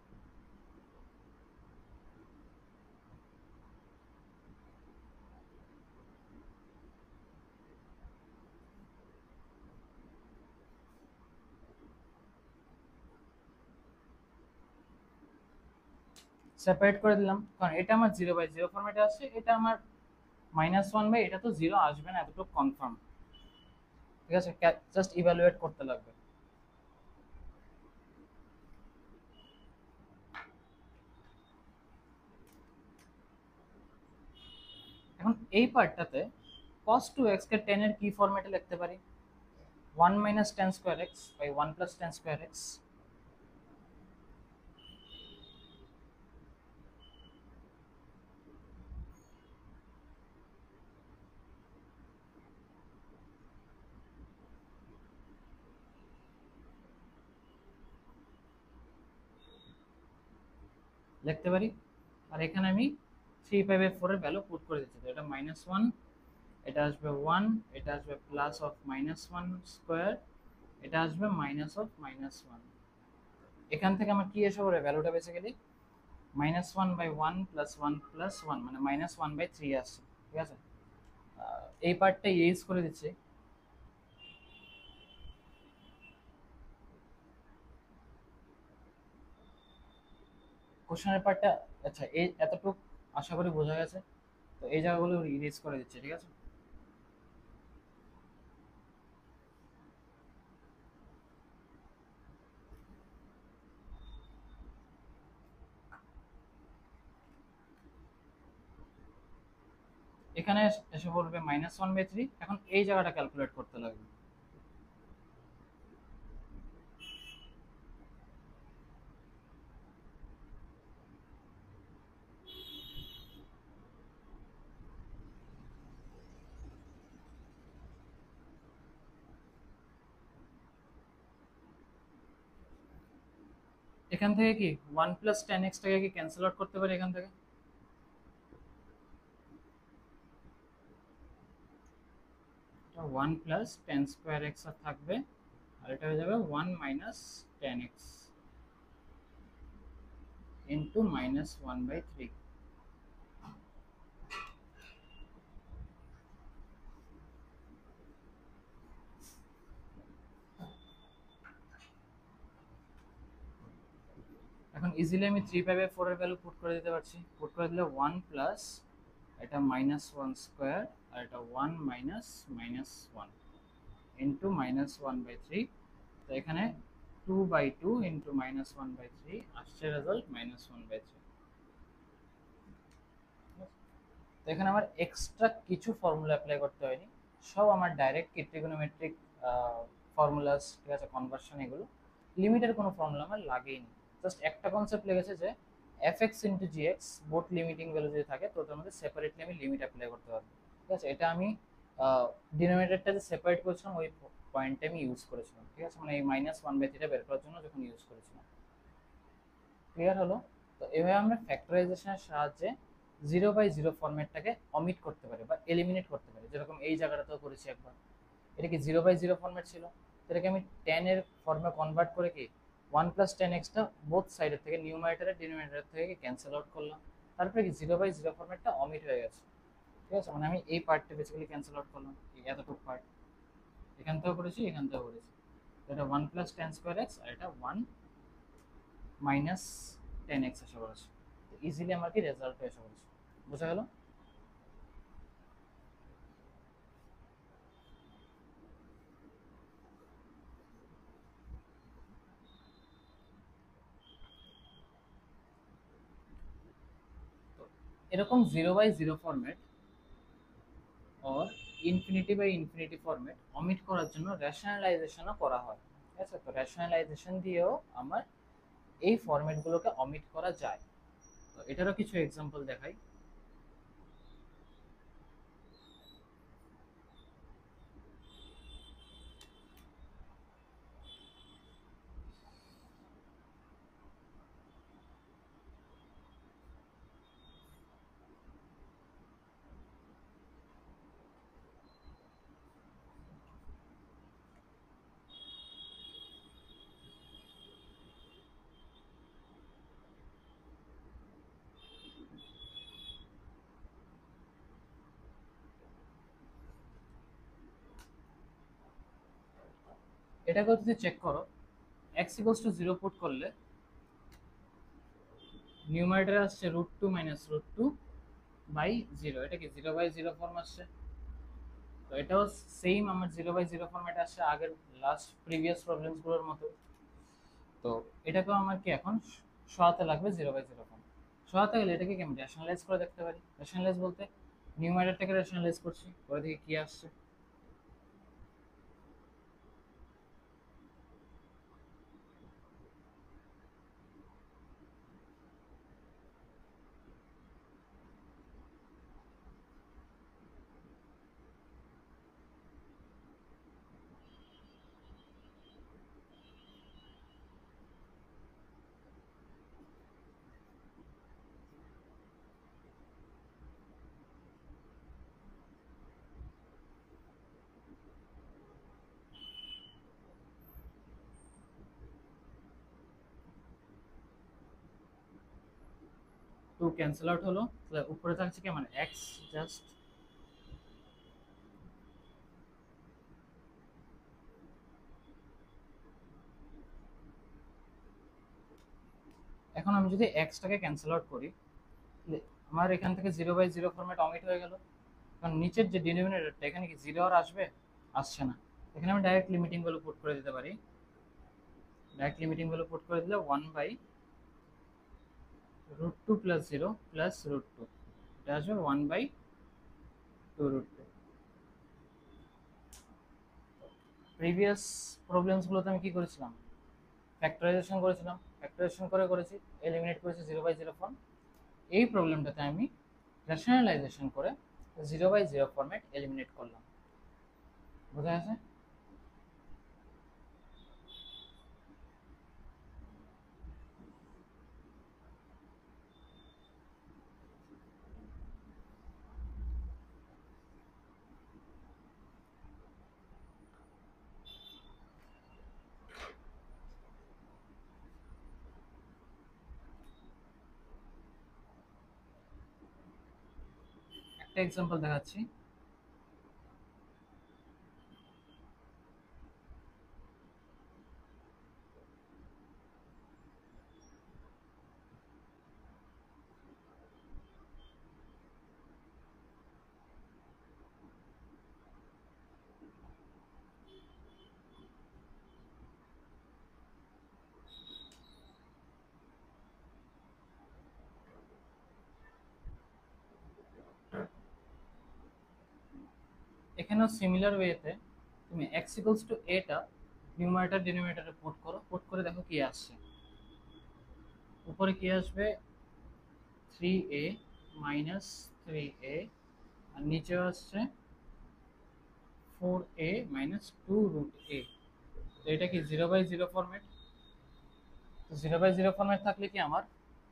সেপারেট করে দিলাম, কারণ এটা আমার 0/0 ফর্মেটে আসছে, এটা আমার -1 বাই, এটা তো 0 আসবে না এতটুকু কনফার্ম, ঠিক আছে, জাস্ট ইভালুয়েট করতে লাগবে। এখন এই পার্টটাতে cos 2x কে 10 এর কি ফরম্যাটে লিখতে পারি, 1 - tan square x by 1 + tan square x, লিখতে পারি। আর এখানে আমি 3/4 এর ভ্যালু পুট করে দিচ্ছি, তো এটা -1, এটা আসবে 1, এটা আসবে প্লাস অফ -1 স্কয়ার, এটা আসবে মাইনাস অফ -1। এখান থেকে আমার কি এসে পড়ে ভ্যালুটা বেসিক্যালি -1/1 + 1 + 1, মানে -1/3 আসছে, ঠিক আছে। এই পার্টটা ইউজ করে দিচ্ছি। কোশ্চেনের পার্টটা, আচ্ছা এই এতটুকু আশা করি বোঝা গেছে। তো এই জায়গাগুলো ইরেজ করে দিচ্ছি, ঠিক আছে। এখানে এসে বলবে -1/3, এখন এই জায়গাটা ক্যালকুলেট করতে লাগবে। এখান থেকে কি 1 + tan x টাকে কি ক্যান্সেল আউট করতে পারি এখান থেকে, 1 + tan স্কয়ার x আর থাকবে, আর এটা হয়ে যাবে 1 - tan x ইনটু -1/3। এখন ইজিলি আমি 3/4 এর ভ্যালু পুট করে দিতে পারছি, পুট করে দিলে 1 প্লাস এটা -1 স্কয়ার, আর এটা 1 - -1 ইনটু -1/3। তো এখানে 2/2 ইন্টু -1/3 আসছে রেজাল্ট -1/3। তো এখানে আমার এক্সট্রা কিছু ফর্মুলা অ্যাপ্লাই করতে হয়নি, সব আমার ডাইরেক্ট ট্রিগোনোমেট্রিক ফর্মুলাস, ঠিক আছে, কনভার্সন, এগুলো লিমিটের কোনো ফর্মুলা আমার লাগেইনি। জাস্ট একটা কনসেপ্ট লেগেছে যে এফ(x) ইন্টু জি(x) বোথ লিমিটিং ভ্যালু যদি থাকে তো তার মধ্যে সেপারেটলি আমি লিমিট অ্যাপ্লাই করতে পারবো, ঠিক আছে। এটা আমি ডিনোমিনেটরটা যে সেপারেট করেছিলাম ওই পয়েন্টে আমি ইউজ করেছিলাম, ঠিক আছে, মানে এই -1/3 বের করার জন্য যখন ইউজ করেছিলাম। ক্লিয়ার হলো? তো এভাবে আমরা ফ্যাক্টরাইজেশনের সাহায্যে 0/0 ফরম্যাটটাকে অমিট করতে পারি বা এলিমিনেট করতে পারি, যেরকম এই জায়গাটাতেও করেছি একবার। এটা কি 0/0 ফরম্যাট ছিল, এটাকে আমি 10 এর ফর্মে কনভার্ট করে কি 1 + 10x টা বোথ সাইডের থেকে, নিউমারেটর আর ডিনোমিনেটর থেকে ক্যান্সেল আউট করলাম। তারপরে কি 0/0 ফরম্যাটটা অমিট হয়ে গেছে, ঠিক আছে, মানে আমি এই পার্টটা বেসিক্যালি ক্যান্সেল আউট করলাম, এই এতটুকু পার্ট এখান থেকেও করেছি, এখান থেকেও করেছি। তো এটা 1 + 10^2x আর এটা 1 - 10x এসে পড়েছে। তো ইজিলি আমার কি রেজাল্ট এসে পড়েছে। বোঝা গেল? তো এরকম 0/0 ফরম্যাট অর ইনফিনিটি/ইনফিনিটি ফরম্যাট অমিট করার জন্য রেশনালাইজেশনও করা হয়, ঠিক আছে। তো রেশনালাইজেশন দিয়েও আমার এই ফরম্যাটগুলোকে অমিট করা যায়। তো এটারও কিছু এক্সাম্পল দেখাই। এটাকেও যদি চেক করো, x = 0 পুট করলে নিউমারেটরে আসছে √2 - √2/0, এটা কি 0/0 ফর্ম আসছে। তো এটাও সেম আমার 0/0 ফরম্যাটে আসছে আগের লাস্ট প্রিভিয়াস প্রবলেমসগুলোর মতো। তো এটাকেও আমার কি এখন সহায়তা লাগবে 0/0 ফর্ম। সহায়তা গেলে এটাকে কি আমি রেশনালাইজ করে দেখতে পারি। রেশনালাইজ বলতে নিউমারেটরটাকে রেশনালাইজ করছি, করে দেখি কি আসছে। 2 ক্যান্সেল আউট হলো, তাহলে উপরে থাকছে কি মানে x জাস্ট। এখন আমি যদি x-টাকে ক্যান্সেল আউট করি, তাহলে আমার এখান থেকে 0/0 ফরম্যাট অমিট হয়ে গেল, কারণ নিচের যে ডিনোমিনেটরটা এখানে কি 0 আর আসবে, আসছে না। এখানে আমি ডাইরেক্ট লিমিটিং ভ্যালু পুট করে দিতে পারি। ডাইরেক্ট লিমিটিং ভ্যালু পুট করে দিলে 1/√2 + 0 + √2, এটা আসবে 1/2√2। প্রিভিয়াস প্রবলেমসগুলোতে আমি কি করেছিলাম, ফ্যাক্টরাইজেশন করেছিলাম, ফ্যাক্টরাইজেশন করে করেছি, এলিমিনেট করেছি 0/0 ফর্ম। এই প্রবলেমটাতে আমি রেশনালাইজেশন করে 0/0 ফরম্যাট এলিমিনেট করলাম। বোঝা গেছে? একটা এক্সাম্পল দেখাচ্ছি। এখানেও সিমিলার ওয়েতে তুমি x ইকুয়ালস টু এটা নিউমারেটর ডিনোমিনেটরে পুট করো, পুট করে দেখো কি আসছে। উপরে কি আসবে 3a মাইনাস 3a, আর নিচেও আসছে 4a মাইনাস 2√a। তো এটা কি 0/0 ফরম্যাট? তো 0/0 ফরম্যাট থাকলে কি আমার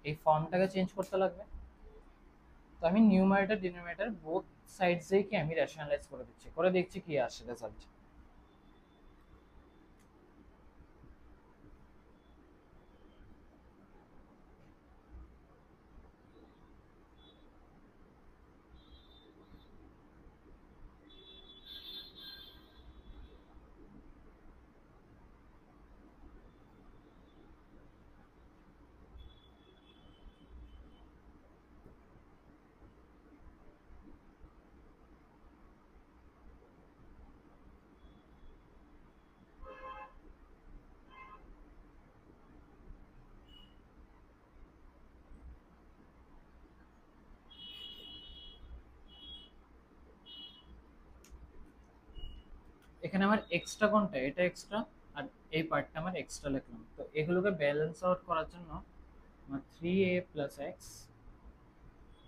এই ফর্মটাকে চেঞ্জ করতে লাগবে। তো আমি নিউমারেটর ডিনোমিনেটর বোথ সাইডসেই কি আমি রেশনালাইজ করে দিচ্ছি, করে দেখছি কি আসে রেজাল্ট। এখানে আমার এক্সট্রা কোনটা, এটা এক্সট্রা, আর এই পার্টটা আমার এক্সট্রা লিখলাম। তো এগুলোকে ব্যালেন্স আউট করার জন্য আমার 3a plus x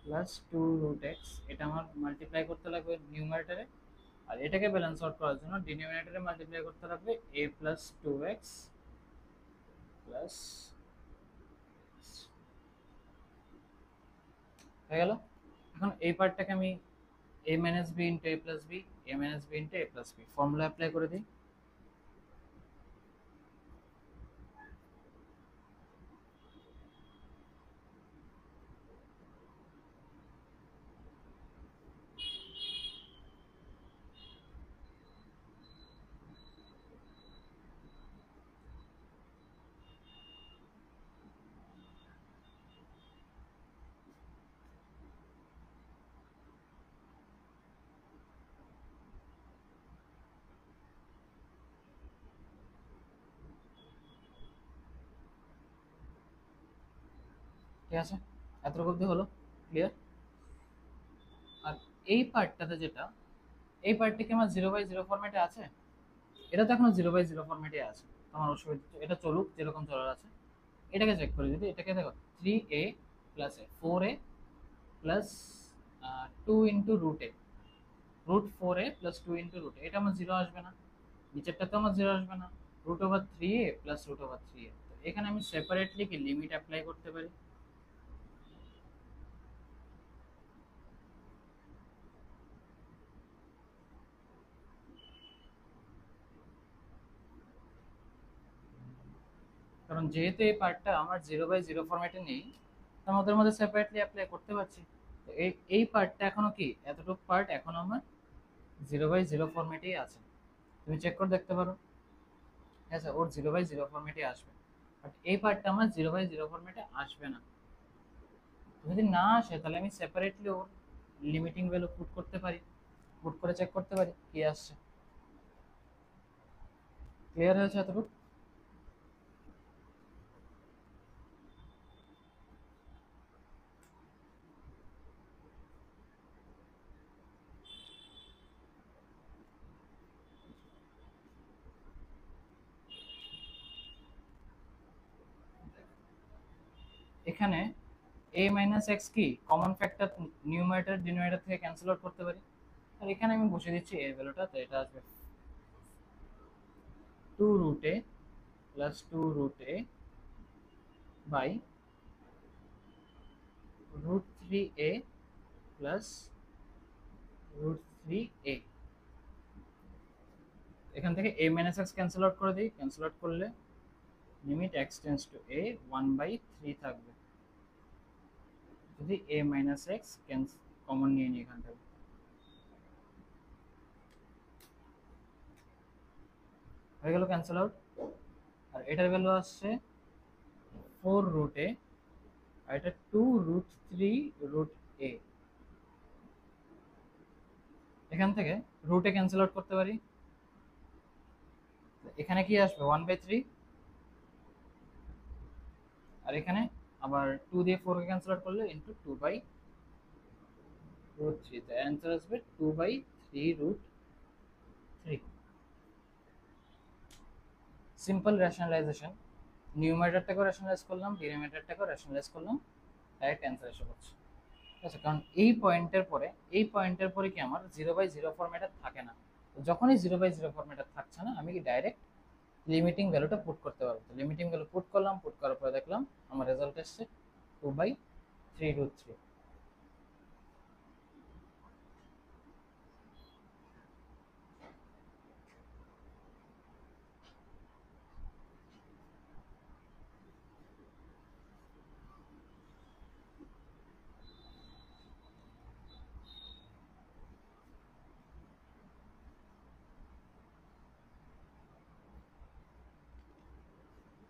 plus 2√x এটা আমার মাল্টিপ্লাই করতে লাগবে নিউমারেটরে, আর এটাকে ব্যালেন্স আউট করার জন্য ডিনোমিনেটরে মাল্টিপ্লাই করতে লাগবে a প্লাস 2x প্লাস হয়ে গেল। এখন এই পার্টটাকে আমি a minus b into a plus b, a minus b into a plus b formula apply করে দিই। ঠিক আছে, এতটুকু অবধি হলো ক্লিয়ার। আর এই পার্টটাতে যেটা, এই পার্টটা কি আমার 0/0 ফরম্যাটে আছে? এটা তো এখনো 0/0 ফরম্যাটে আছে, তোমার অসুবিধা, এটা চলুক যেরকম চলার আছে। এটাকে চেক করি, যদি এটাকে দেখো 3a plus 4a plus 2 into √a, √4a plus 2 into √a, এটা আমার জিরো আসবে না, নিচেরটা তো আমার জিরো আসবে না। √3a প্লাস √3a, তো এখানে আমি সেপারেটলি কি লিমিট অ্যাপ্লাই করতে পারি। কারণ যেহেতু এই পার্টটা আমার 0/0 ফরম্যাটে নেই, তার ওদের মধ্যে সেপারেটলি অ্যাপ্লাই করতে পারছি। তো এই পার্টটা এখনো কি, এতটুকু পার্ট এখনো আমার 0/0 ফরম্যাটেই আছে, তুমি চেক করে দেখতে পারো। আচ্ছা, ওর 0/0 ফরম্যাটে আসবে, বাট এই পার্টটা আমার 0/0 ফরম্যাটে আসবে না। যদি না আসে তাহলে আমি সেপারেটলি ওর লিমিটিং ভ্যালু পুট করতে পারি, পুট করে চেক করতে পারি কি আসছে। ক্লিয়ার হয়েছে এতটুকু? এখানে a মাইনাস এক্স কি কমন ফ্যাক্টর নিউমারেটর ডিনোমিনেটর থেকে ক্যান্সেল আউট করতে পারি, আর এখানে আমি বসে দিচ্ছি এর ভ্যালুটা, তো এটা আসবে 2√a plus 2√a by √3a plus √3a। এখান থেকে a minus x cancel out করে দিই, ক্যান্সেল আউট করলে limit x tends to a 1/3 থাকবে, যদি a মাইনাস এক্স কমন নিয়ে নিই এখান থেকে। হয়ে গেল ক্যান্সেল আউট। আর এটার ভ্যালু আসছে 4√a, আর এটা 2√3√a। এখান থেকে রুটে ক্যান্সেল আউট করতে পারি, এখানে কি আসবে 1/3, আর এখানে আবার 2 দিয়ে 4 কে ক্যান্সেল আউট করলে ইন্টু 2/√3, তো অ্যান্সার আসবে 2/3√a। 3 সিম্পল রেশনালাইজেশন নিউমারেটরটাকেও রেশনালাইজ করলাম ডিনোমিনেটরটাকেও রেশনালাইজ করলাম ডাইরেক্ট অ্যান্সার এসে পড়ছে আচ্ছা কারণ এই পয়েন্টের পরে কি আমার 0/0 ফরম্যাটে থাকে না তো যখনই 0/0 ফরম্যাটে থাকছে না আমি কি ডাইরেক্ট লিমিটিং ভ্যালুটা পুট করতে পারবো তো লিমিটিং ভ্যালু পুট করলাম পুট করার পরে দেখলাম আমার রেজাল্ট এসছে 2/3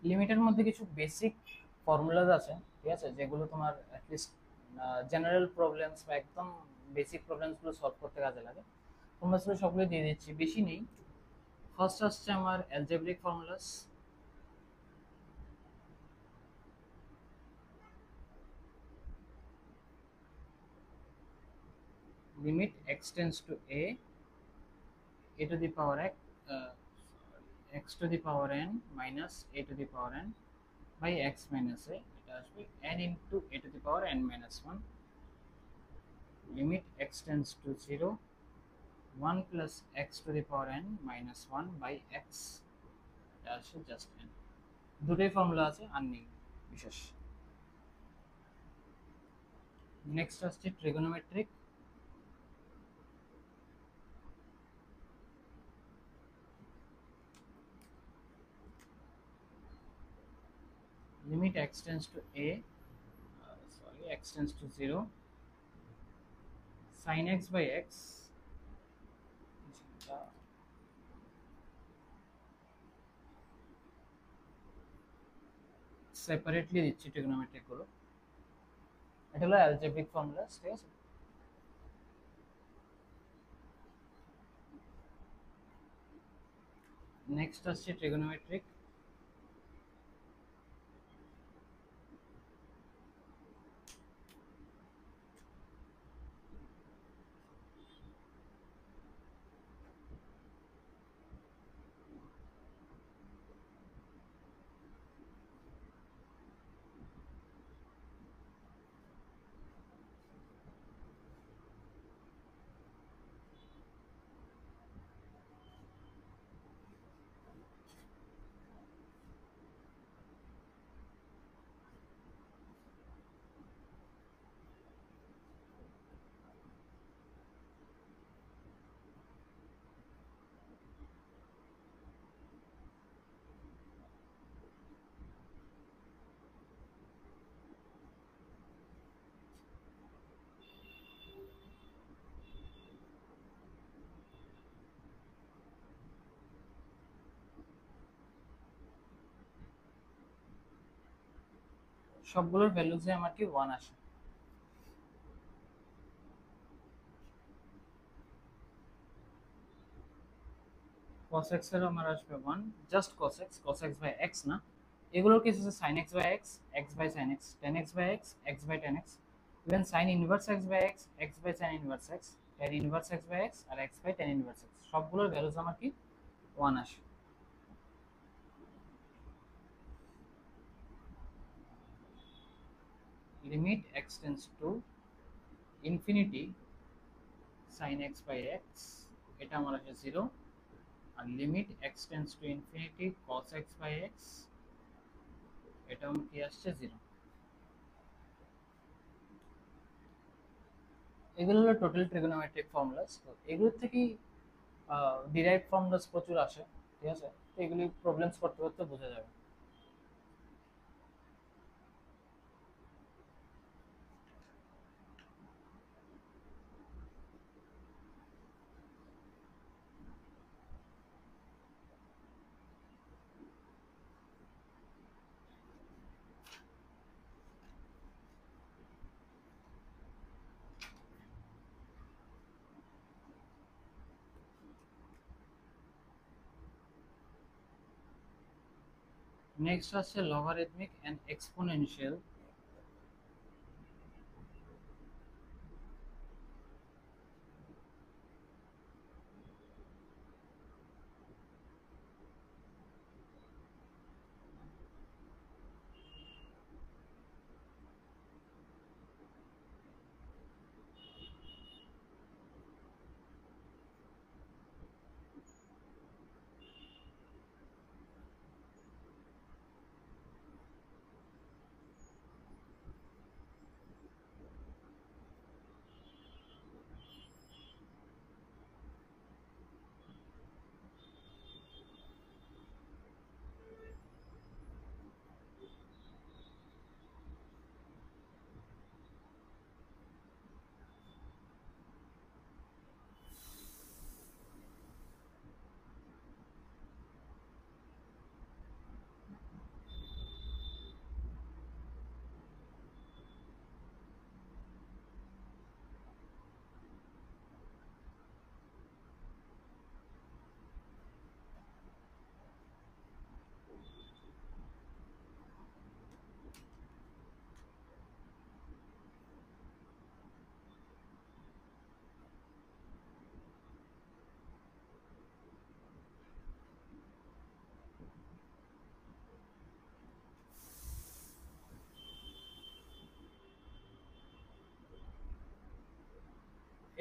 লিমিটের মধ্যে কিছু বেসিক ফর্মুলাস আছে ঠিক আছে যেগুলো তোমার অ্যাটলিস্ট জেনারেল প্রবলেমস বা একদম বেসিক প্রবলেমসগুলো সলভ করতে কাজে লাগে তোমরা আসলে সবগুলো দিয়ে দিচ্ছি বেশি নেই ফার্স্ট আসছে আমার algebraic formulas limit x tends to a to the power x to the power n minus a to the power n by x minus a এটা আসবে n into a to the power n minus 1 limit x tends to 0 1 plus x to the power n minus 1 by x এটা আসবে just n দুটোই formula আছে আর নেই বিশেষ next আসছে trigonometric limit x tends to a x tends to 0 sin x by x separately দিচ্ছি trigonometric গুলো এটা হলো অ্যালজেব্রিক ফর্মুলা ঠিক আছে নেক্সট আসছে ট্রিগোনোমেট্রিক সবগুলোর ভ্যালুজে আমার কি 1 আসে cos x এর আমার আসবে 1 just cos x by x না এগুলোর কেস আছে sin x by x x by sin x tan x by x x by tan x even sin inverse x by x x by sin inverse x tan inverse x by x আর x by tan inverse x সবগুলোর values আমার কি 1 আসে limit x tends to infinity sin x by x এটা আমার আসে 0 আর limit x tends to infinity cos x by x এটা আমার কি আসছে 0 এগুলো হলো টোটাল ট্রিগোনোমেট্রিক ফর্মুলাস তো এগুলোর থেকেই ডিরাইভ ফর্মুলাস প্রচুর আসে ঠিক আছে তো এগুলি প্রবলেমস করতে করতে বোঝা যাবে নেক্সট আসছে লগারিদমিক এন্ড এক্সপোনেনশিয়াল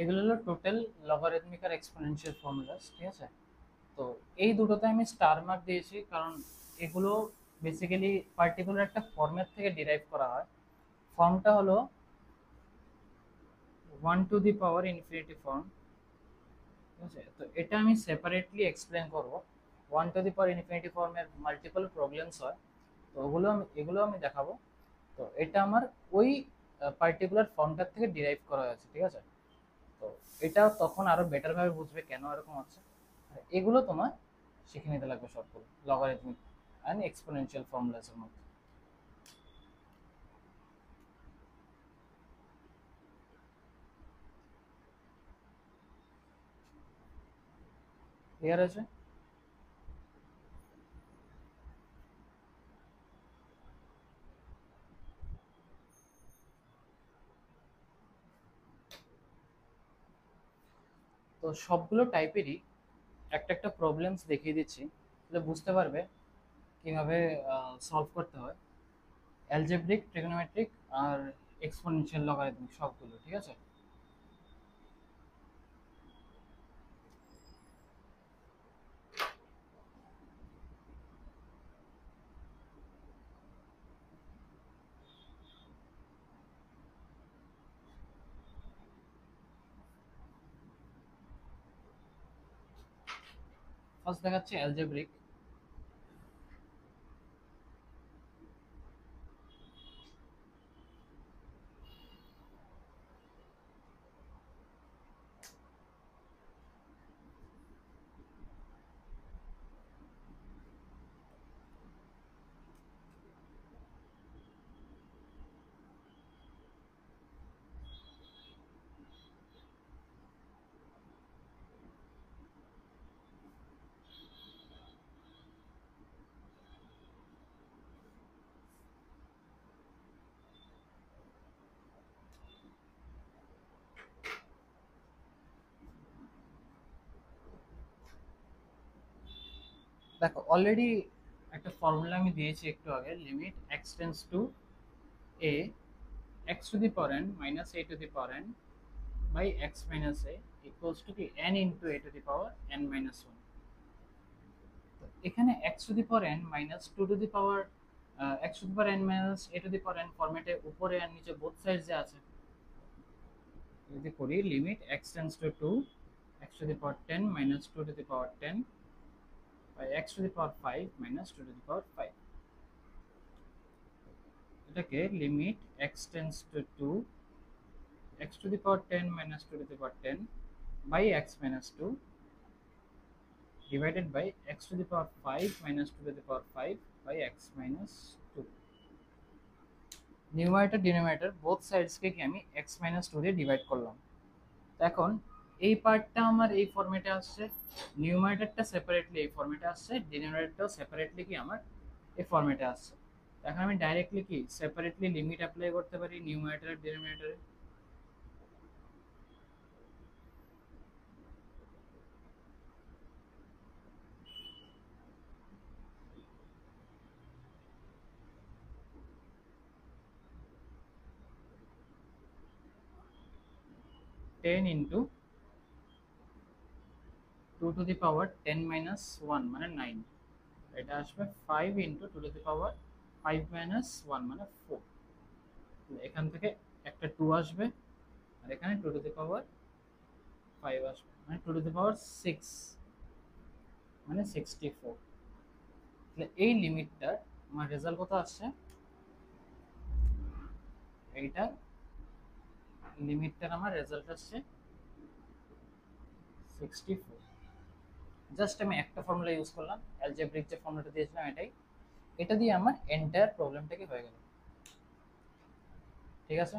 এগুলো হলো টোটাল লগারিদমিক আর এক্সপোনেনশিয়াল ফর্মুলাস, ঠিক আছে? তো এই দুটোতে আমি স্টার মার্ক দিয়েছি কারণ এগুলো বেসিক্যালি পার্টিকুলার একটা ফর্মের থেকে ডিরাইভ করা হয়। ফর্মটা হলো 1 two the power infinity form, ঠিক আছে? তো এটা আমি সেপারেটলি এক্সপ্লেন করব। 1 টু দি পাওয়ার ইনফিনিটি ফর্মের মাল্টিপল প্রবলেমস হয়, তো এগুলো আমি দেখাবো। তো এটা আমার ওই পার্টিকুলার ফর্মটার থেকে ডিরাইভ করা হয়েছে, ঠিক আছে? তো এটা তখন আরো বেটার ভাবে বুঝবে কেন এরকম হচ্ছে। আর এগুলো তোমার শিখে নিতে লাগবে সবগুলো লগারিদমিক অ্যান্ড এক্সপোনেনশিয়াল ফর্মুলাস এর মধ্যে। ক্লিয়ার আছে? তো সবগুলো টাইপেরই একটা একটা প্রবলেমস দেখিয়ে দিচ্ছি, তাহলে বুঝতে পারবে কিভাবে সলভ করতে হয়। অ্যালজেব্রিক, ট্রিগোনোমেট্রিক আর এক্সপোনেনশিয়াল লগারিদমিক সবগুলো, ঠিক আছে? ফার্স্ট দেখাচ্ছে অ্যালজেব্রিক। দেখো অলরেডি একটা ফর্মুলা আমি দিয়েছি একটু আগে, limit x tends to a x to the power n minus a to the power n by x minus a equals to কি n into a to the power n minus one. এখানে x to the power n minus two to the power x to the power n minus a to the power n ফরম্যাটে উপরে আর নিচে both side যে আছে, যদি করি limit x tends to two x to the power ten minus two to the power ten by x to the power five minus two to the power five, এটাকে limit x tends to two x to the power 10 minus 2 to the power 10 by x minus 2 divided by x to the power 5 minus 2 to the power 5 by x minus 2। Numerator denominator both সাইডসকে কি আমি x minus 2 দিয়ে divide করলাম। তো এখন এই পার্টটা আমার এই ফরম্যাটে আসছে, নিউমারেটরটা সেপারেটলি এই ফরম্যাটে আসছে, ডিনোমিনেটরটাও সেপারেটলি কি আমার এই ফরম্যাটে আসছে। এখন আমি ডাইরেক্টলি কি সেপারেটলি লিমিট অ্যাপ্লাই করতে পারি নিউমারেটর আর ডিনোমিনেটরে। 10 into 2 to the power 10 minus 1 মানে 9, এটা আসবে 5 into 2 to the power 5 minus 1 মানে 4। এখান থেকে একটা 2 আসবে আর এখানে 2 to the power 5 আসবে মানে 2 to the power 6 মানে 64। তাহলে এই লিমিটটার আমার রেজাল্ট কত আসছে, এইটা লিমিটটার আমার রেজাল্ট আসছে 64। জাস্ট আমি একটা ফর্মুলা ইউজ করলাম, অ্যালজেব্রিক যে ফর্মুলাটা দিয়েছিলাম এটাই, এটা দিয়ে আমার এন্টায়ার প্রবলেমটাকে হয়ে গেল, ঠিক আছে?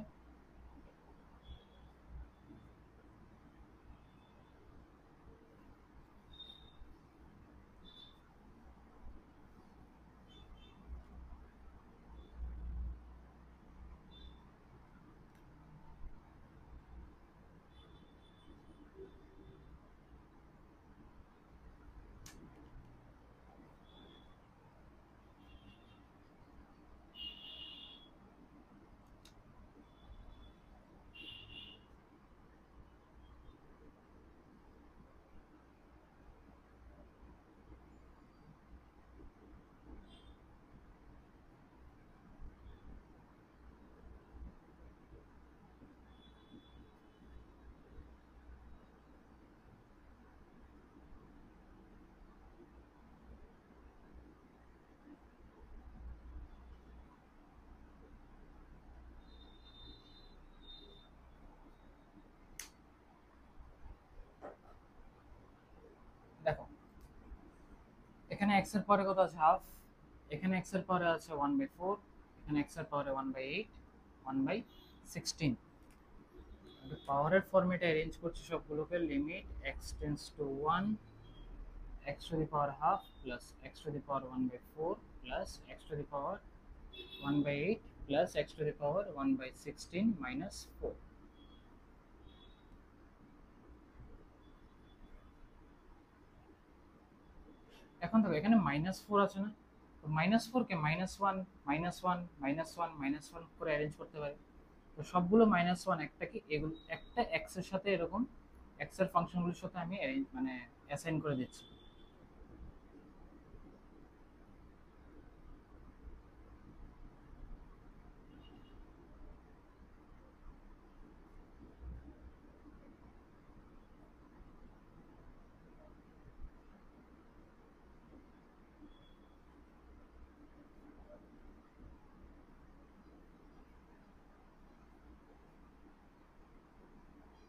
x এর পরে কত আছে হাফ, এখানে x এর পরে আছে 1/4, এখানে x এর পরে 1/8, 1/16। পাওয়ারের ফর্মেটে অ্যারেঞ্জ করছি সবগুলোকে, limit x tends two 1, x to the power half plus x to the power 1/4 plus x to the power 1/8 plus x to the power 1/16 minus 4। এখন দেখো এখানে -4 আছে না, তো -4 কে -1 -1 -1 -1 করে অ্যারেঞ্জ করতে পারি। তো সবগুলো -1 একটা কি এগুলো একটা x এর সাথে এরকম x এর ফাংশনগুলোর সাথে আমি মানে অ্যাসাইন করে দিচ্ছি।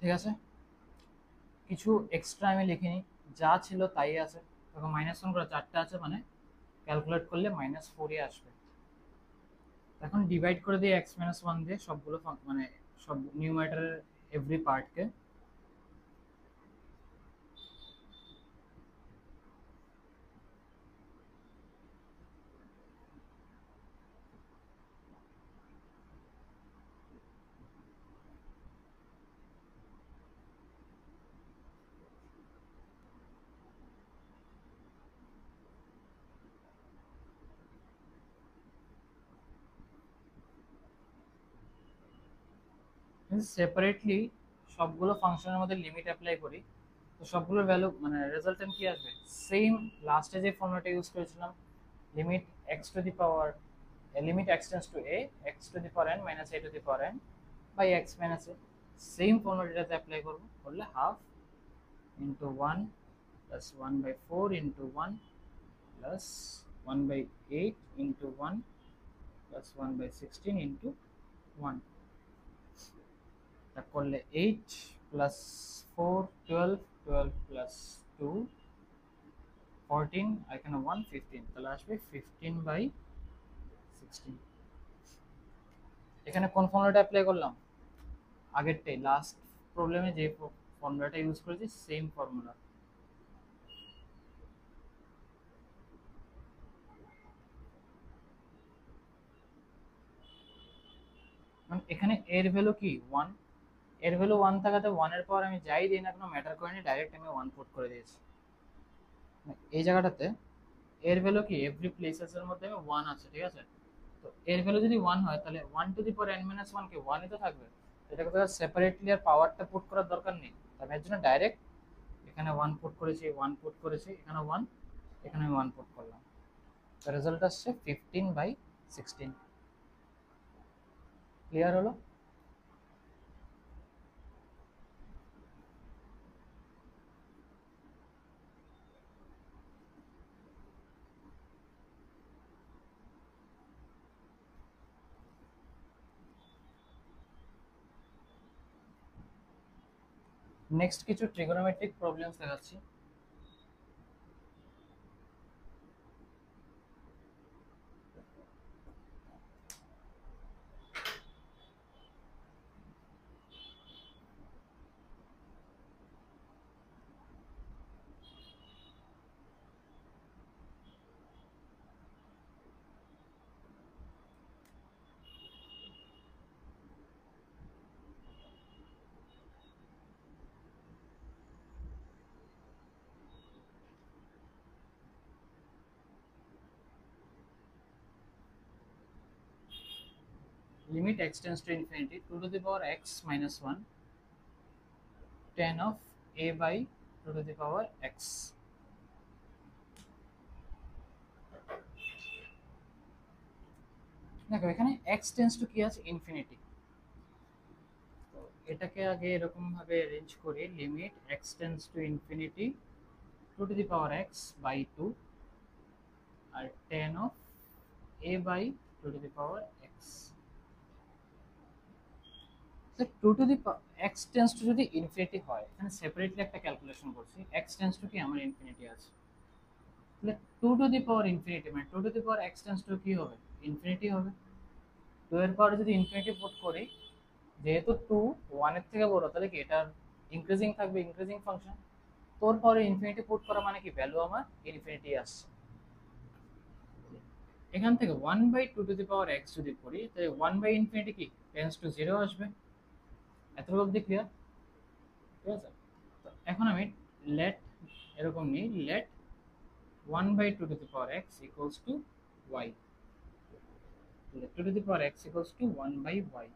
ঠিক আছে, কিছু এক্সট্রা আমি লিখিনি, যা ছিল তাই আছে। দেখো -1 করে 4টা আছে, মানে ক্যালকুলেট করলে -4ই আসবে। এখন ডিভাইড করে দিই x-1 দিয়ে সবগুলো মানে সব নিউমারেটরের এভরি পার্টকে। সেপারেটলি সবগুলো ফাংশনের মধ্যে লিমিট অ্যাপ্লাই করি, তো সবগুলোর ভ্যালু মানে রেজাল্টেন্ট কি আসবে, সেম লাস্টে যে ফর্মুলাটা ইউজ করেছিলাম, limit x to the power limit x tends to a x to the power n minus a to the power n by x minus a। Same ফর্মুলাটাতে অ্যাপ্লাই করব, করলে half into 1 plus 1/4 into 1 plus 1/8 into 1 plus 1/16 into 1। তা করলে 8 plus 4 12, 12 plus 2 14, এখানে 1 15, তাহলে আসবে 15/16। এখানে কোন ফর্মুলাটা অ্যাপ্লাই করলাম, আগেরটাই লাস্ট প্রবলেমে যে ফর্মুলাটা ইউজ করেছি সেম ফর্মুলা। এখানে এর ভ্যালু কি 1, এর ভ্যালু 1 থাকাতে 1 এর পর আমি যাই দিই না কোনো ম্যাটার করে নি, ডাইরেক্ট আমি 1 পুট করে দিয়েছি। এই জায়গাটাতে এর ভ্যালু কি এভরি প্লেসেস এর মধ্যে আমি 1 আছে, ঠিক আছে। তো এর ভ্যালু যদি 1 হয় তাহলে 1 টু দি পাওয়ার n-1 কি 1 ই তো থাকবে, এটাকে তো সেপারেটলি আর পাওয়ারটা পুট করার দরকার নেই। আমি এর জন্য ডাইরেক্ট এখানে 1 পুট করেছি, 1 পুট করেছি, এখানে 1, এখানে আমি 1 পুট করলাম, তো রেজাল্ট আসছে 15/16। ক্লিয়ার হলো? নেক্সট কিছু ট্রিগোনোমেট্রিক প্রবলেমস দেখাচ্ছি। Limit x tends to infinity 2 to the power x minus 1 tan of a by 2 to the power x। দেখো এখানে x tends to কি আছে ইনফিনিটি, তো এটাকে আগে এরকম ভাবে অ্যারেঞ্জ করি, limit x tends to infinity 2 to the power x by 2 আর tan of a by 2 to the power x। তো 2 to the x tends to যদি ইনফিনিটি হয়, এখানে সেপারেটলি একটা ক্যালকুলেশন করছি, x tends to কি আমার ইনফিনিটি আছে, তাহলে two to the power infinity মানে two to the power x tends to কি হবে, ইনফিনিটি হবে। টু এর পাওয়ার যদি ইনফিনিটি পুট করি, যেহেতু টু ওয়ানের থেকে বড়, তাহলে কি এটার ইনক্রিজিং থাকবে, ইনক্রিজিং ফাংশন। তোর পরে ইনফিনিটি পুট করা মানে কি ভ্যালু আমার ইনফিনিটি আসছে। এখান থেকে one by two to the power x যদি করি, তাহলে ওয়ান বাই ইনফিনিটি কি টেন্স টু জিরো আসবে। এতটুকু অব্দি ক্লিয়ার? ঠিক আছে। তো এখন আমি লেট এরকম নিই, let one by two to the power x equals to y. Two to the power x equals to one by y.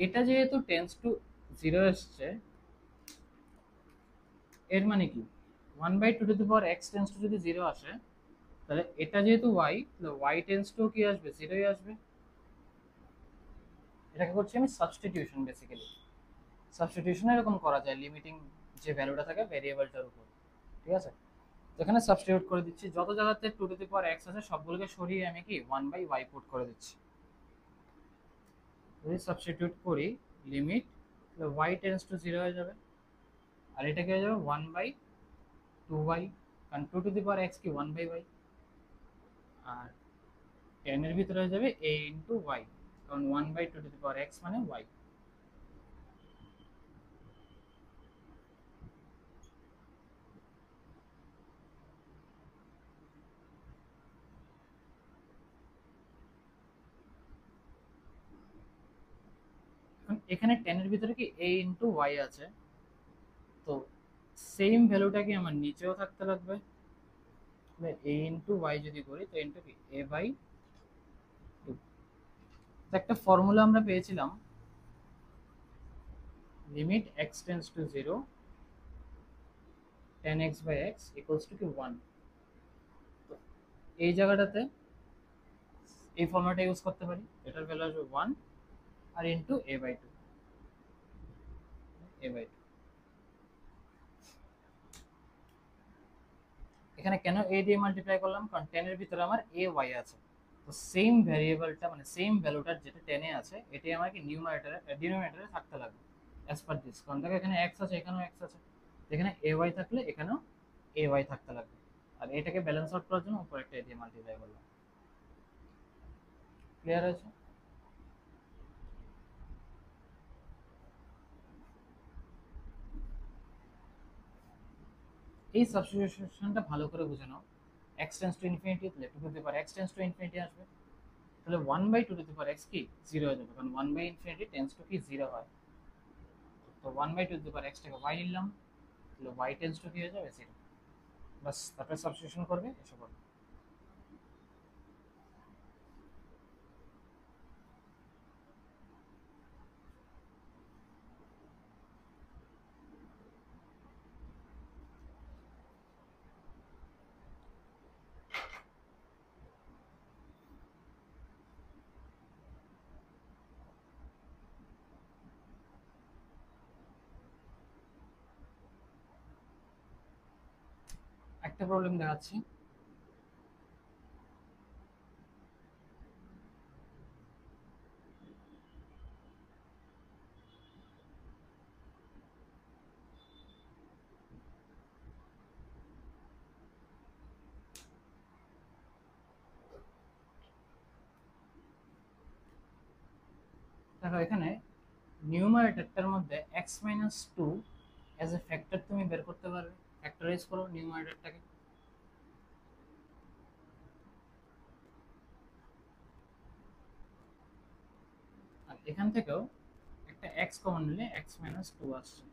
এটা যেহেতু টেন্স টু জিরো এসছে, এর মানে কি one by two to the power x tends to যদি zero আসে, তাহলে এটা যেহেতু ওয়াই, তাহলে ওয়াই টেন্স টু কি আসবে, জিরোই আসবে। এটাকে করছি আমি সাবস্টিটিউশন বেসিক্যালি। সাবস্টিটিউশন এরকম করা যায় লিমিটিং যে ভ্যালুটা থাকে ভেরিয়েবলটার উপর। ঠিক আছে। তো এখানে সাবস্টিটিউট করে দিচ্ছি, যত জায়গাতে two to the power x আছে সবগুলোকে সরিয়ে আমি কি ওয়ান বাই ওয়াই পুট করে দিচ্ছি। যদি সাবস্টিটিউট করি limit, y tends to zero হয়ে যাবে, আর এটা কি হয়ে যাবে ওয়ান বাই টু ওয়াই, কারণ two to the power x কি ওয়ান বাই ওয়াই। আর টেন এর ভিতরে হয়ে যাবে এ ইন্টু ওয়াই, কারণ one by two to the power x মানে ওয়াই। এখানে টেন এর ভিতরে কি এ ইন্টু ওয়াই আছে, তো সেম ভ্যালুটা কি আমার নিচেও থাকতে লাগবে। এ ইন্টু ওয়াই যদি করি তো ইন্টু কি এ বাই টু। একটা ফর্মুলা আমরা পেয়েছিলাম, limit x tends to zero tan x by x equals to কি ওয়ান। তো এই জায়গাটাতে এই ফর্মুলাটা ইউজ করতে পারি, এটার ভ্যালু আসবে ওয়ান আর into a by two, a by two. এখানে কেন এ দিয়ে মাল্টিপ্লাই করলাম, কারণ টেন এর ভিতরে আমার এ ওয়াই আছে। তো সেম ভ্যারিয়েবলটা মানে সেম ভ্যালুটার যেটা টেনে আছে, এটাই আমাকে নিউমারেটরে ডিনোমিনেটরে থাকতে লাগবে অ্যাজ পার দিস। কারণ দেখো এখানে এক্স আছে, এখানেও এক্স আছে, এখানে এ ওয়াই থাকলে এখানেও এ ওয়াই থাকতে লাগবে। আর এটাকে ব্যালেন্স আউট করার জন্য উপর একটা এ দিয়ে মাল্টিপ্লাই করলাম। ক্লিয়ার আছে? এই সাবস্টিটিউশনটা ভালো করে বুঝে নাও। এক্স টেন্স টু ইনফিনিটি, তাহলে two to the power x tends to infinity আসবে, তাহলে one by two to the power x কি জিরো হয়ে যাবে, কারণ one by infinity tense to কি জিরো হয়। তো one by two the power এক্সটাকে Y নিলাম, তাহলে ওয়াই টেন্স টু কি হয়ে যাবে জিরো। বাস তারপরে সাবস্টিটিউশন করবে, এসে করবে। একটা প্রবলেম দেখাচ্ছি। দেখো এখানে নিউমারেটরটার মধ্যে x minus two as a factor তুমি বের করতে পারবে। ফ্যাক্টরাইজ করো নিউমারেটরটাকে। আর এখান থেকেও একটা এক্স কমন নিলে এক্স মাইনাস টু আসছে।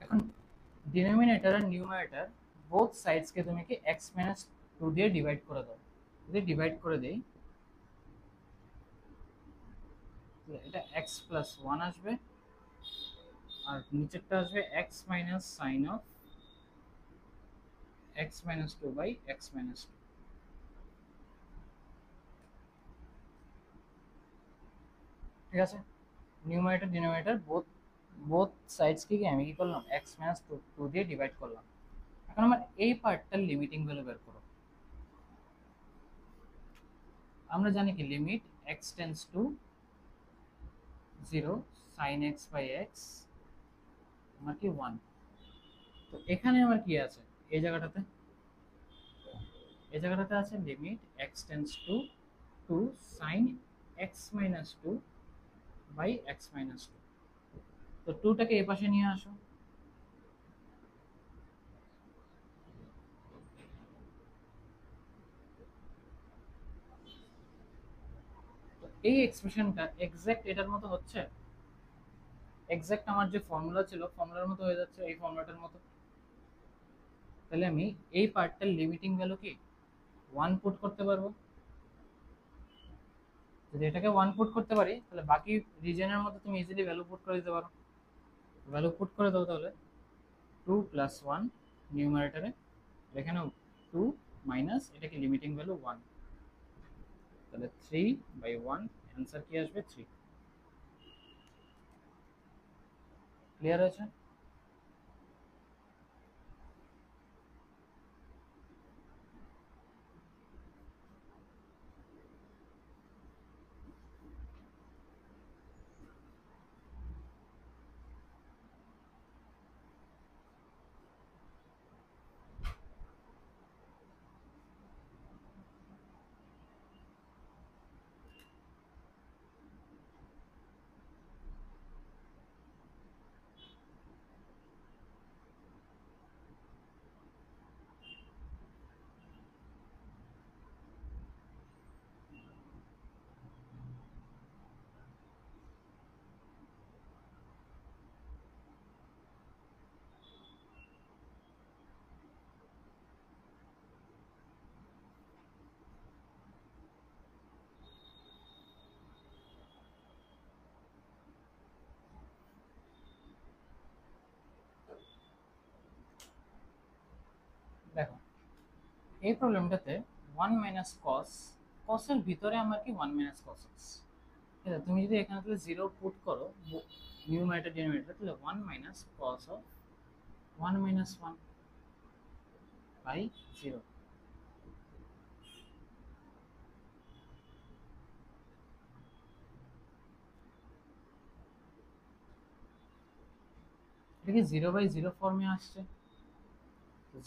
এখন ডিনোমিনেটর আর নিউমারেটর বোথ সাইডসকে তুমি কি এক্স মাইনাস টু দিয়ে ডিভাইড করে দাও। যদি ডিভাইড করে দেই, এটা এক্স প্লাস ওয়ান আসবে, আর নিচেরটা আসবে x minus sine of x minus two by x minus two. ঠিক আছে। Numerator denominator both both sides কি আমি কি করলাম এক্স মাইনাস টু টু দিয়ে ডিভাইড করলাম। এখন আমার এই পার্টটার লিমিটিং ভ্যালু বের করো। আমরা জানি কি limit x tends to zero sine x by x আমার কি 1। তো এখানে আমার কি আছে, এই জায়গাটাতে আছে limit x tends to 2 sin x minus 2 by x minus 2। তো 2টাকে এই পাশে নিয়ে আসো। তো এই এক্সপ্রেশনটা এক্সাক্ট এটার মতো হচ্ছে, এক্সাক্ট আমার যে ফর্মুলা ছিল ফর্মুলার মতো হয়ে যাচ্ছে, এই ফর্মুলাটার মতো। তাহলে আমি এই পার্টটার লিমিটিং ভ্যালু কি 1 পুট করতে পারবো। যদি এটাকে 1 পুট করতে পারি তাহলে বাকি রিজনের মধ্যে তুমি ইজিলি ভ্যালু পুট করে দিতে পারো। ভ্যালু পুট করে দাও তাহলে 2 প্লাস 1 নিউমারেটরে, এখানে 2 মাইনাস এটা কি লিমিটিং ভ্যালু 1, তাহলে 3/1 অ্যান্সার কি আসবে 3। ক্লিয়ার হয়েছে? দেখো এই প্রবলেমটাতে 1 মাইনাস কস, কসের ভিতরে আমার কি 1 মাইনাস কস এক্স। ঠিক আছে, তুমি যদি এখানে তাহলে 0 পুট করো নিউমারেটর ডিনোমিনেটর, তাহলে 1 minus cos of 1 minus 1 by 0। এটা কি 0/0 ফর্মে আসছে।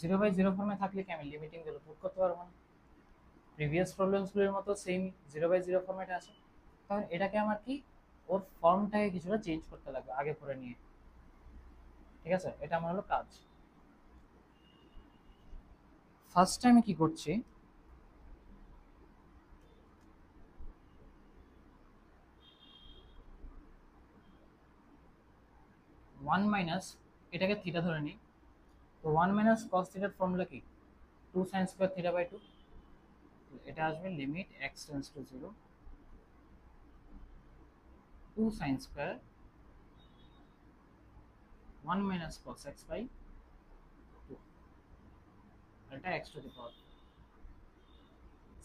0/0 ফর্মে থাকলে কি আমি লিমিটিং ভ্যালু পুট করতে পারবো না? প্রিভিয়াস প্রবলেমসগুলোর মতো সেম 0/0 ফর্মেটে আছে। তখন এটাকে আমার কি ওর ফর্মটাকে কিছুটা চেঞ্জ করতে লাগবে আগে করে নিয়ে। ঠিক আছে, এটা আমার হলো কাজ। ফার্স্ট আমি কি করছি, 1 মাইনাস এটাকে থিটা ধরে নিই। তো 1 মাইনাস কস থিটার ফর্মুলা কি 2 সাইন স্কয়ার থিটা বাই 2। এটা আসবে limit x tends to 0 2 sine square 1 minus cos x by 2, এটা x to the power.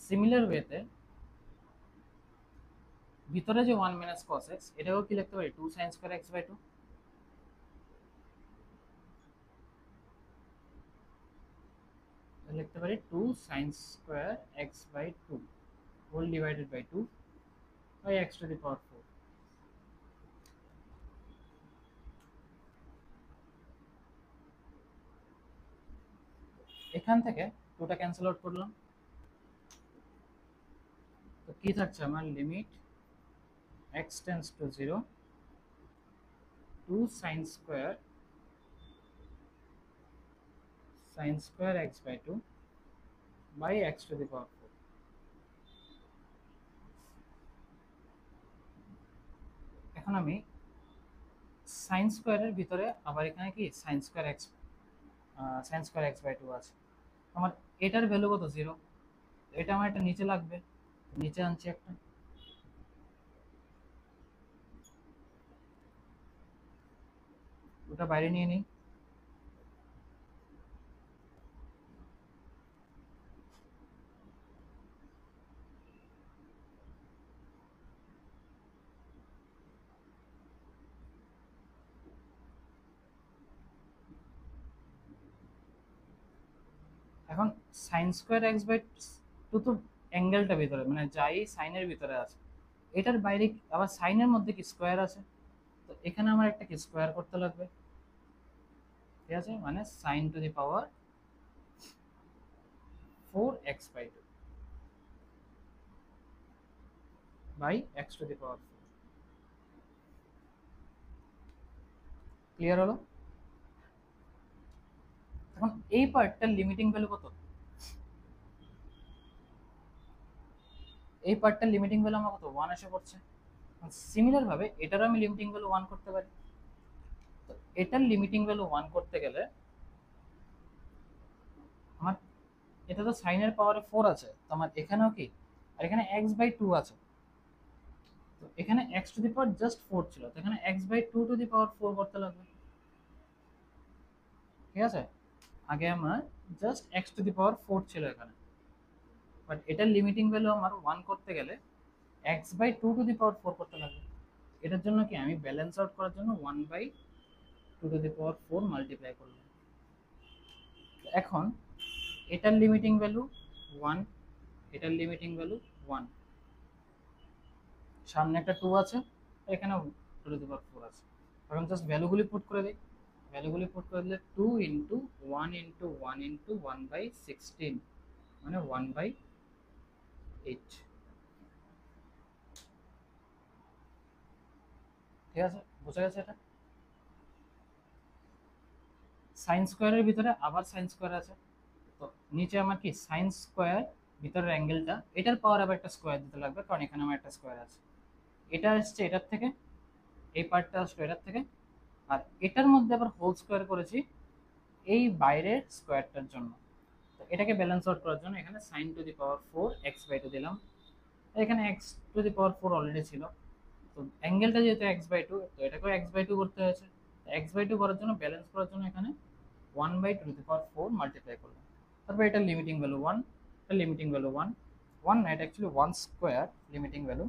Similar ওয়েতে ভিতরে যে 1 মাইনাস cos x এটাও কি লিখতে পারি 2 সাইন স্কয়ার x বাই 2। লিখতে পারি 2 sine square x by 2 whole divided by 2 by x to the power 4। এখান থেকে 2টা ক্যান্সেল আউট করলাম, তো কি থাকছে আমার limit x tends to 0 2 sine square x by 2 by x to the power 4। এখন আমি সাইন স্কয়ারের ভিতরে আবার এখানে কি সাইন স্কয়ার x বাই 2 আছে। আমার এটার ভ্যালু কত 0, এটা আমার একটা নিচে লাগবে, নিচে আনছি একটা। ওটা বাইরে নিয়ে নিই। এখন সাইন স্কয়ার x বাই 2 তো অ্যাঙ্গেলটা ভিতরে মানে যাই সাইনের ভিতরে আছে, এটার বাইরে আবার সাইনের মধ্যে কি স্কয়ার আছে, তো এখানে আমার একটা কি স্কয়ার করতে লাগবে। ঠিক আছে, মানে sine to the power 4x/2 by x to the power 4। Clear হলো? এখন এই পার্টটার লিমিটিং ভ্যালু কত? এই পার্টটার লিমিটিং ভ্যালু আমার কত? 1 এসে পড়ছে। সিমিলার ভাবে এটারও আমি লিমিটিং ভ্যালু 1 করতে পারি। তো এটার লিমিটিং ভ্যালু 1 করতে গেলে আমার, এটা তো সাইনের পাওয়ারে 4 আছে, তো আমার এখানেও কি, আর এখানে x/2 আছে, তো এখানে x to the power just 4 ছিল, তো এখানে x/2 টু দি পাওয়ার 4 করতে লাগবে। ঠিক আছে, আগে আমার just x to the power 4 ছিল এখানে, বাট এটার লিমিটিং ভ্যালু আমার 1 করতে গেলে x/2 টু দি পাওয়ার 4 করতে লাগবে। এটার জন্য কি আমি ব্যালেন্স আউট করার জন্য 1/2 টু দি পাওয়ার 4 মাল্টিপ্লাই করলাম। এখন এটার লিমিটিং ভ্যালু 1, এটার লিমিটিং ভ্যালু 1, সামনে একটা 2 আছে, এখানে 2 টু দি পাওয়ার 4 আছে। এখন জাস্ট ভ্যালুগুলি পুট করে দিই, ভ্যালুগুলি পুট করে দিলে 2 ইন্টু 1 ইন্টু 1 ইন্টু 1/16 মানে 1/8। ঠিক আছে, বোঝা গেছে? এটা সাইন স্কোয়ারের ভিতরে আবার সাইন স্কোয়ার আছে, তো নিচে আমার কি সাইন স্কোয়ার, ভিতরের অ্যাঙ্গেলটা, এটার পাওয়ার আবার একটা স্কোয়ার দিতে লাগবে, কারণ এখানে আমার একটা স্কোয়ার আছে। এটা আসছে এটার থেকে, এই পার্টটা আসলো এটার থেকে, আর এটার মধ্যে আবার হোল স্কোয়ার করেছি এই বাইরের স্কোয়ারটার জন্য। তো এটাকে ব্যালেন্স আউট করার জন্য এখানে sign to the power 4x/2 দিলাম, এখানে x to the power 4 already ছিল, তো অ্যাঙ্গেলটা যেহেতু x/2, তো এটাকেও x/2 করতে হয়েছে। x/2 করার জন্য, ব্যালেন্স করার জন্য এখানে 1/2 টু দি পাওয়ার 4 মাল্টিপ্লাই করলাম। তারপর এটা লিমিটিং ভ্যালু 1, এটা লিমিটিং ভ্যালু 1, 1 না, এটা অ্যাকচুয়ালি 1 স্কোয়ার লিমিটিং ভ্যালু,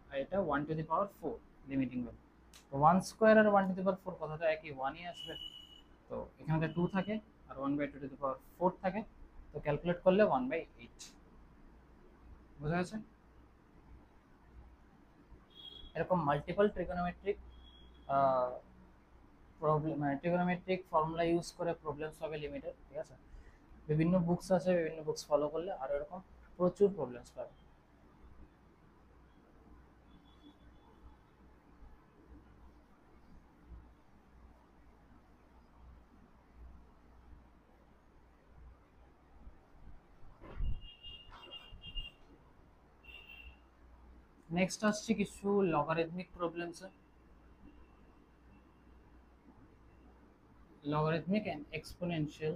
আর এটা 1 two the power 4 limiting value. তো 1 square R 1 two the power 4 কথাটা একই, 1ই আসবে। তো এখানে 2 থাকে আর 1/2 টু দি পাওয়ার 4 থাকে, তো ক্যালকুলেট করলে 1/8। বোঝা গেছে? এরকম মাল্টিপল ট্রিগোনোমেট্রিক প্রবলেম, মানে ট্রিগোনোমেট্রিক ফর্মুলা ইউজ করে প্রবলেম সলভ লিমিটেড। ঠিক আছে, বিভিন্ন বুকস আছে, বিভিন্ন বুকস ফলো করলে আর এরকম প্রচুর প্রবলেমস পাবে। নেক্সট আসছে কিছু logarithmic problems, logarithmic and exponential.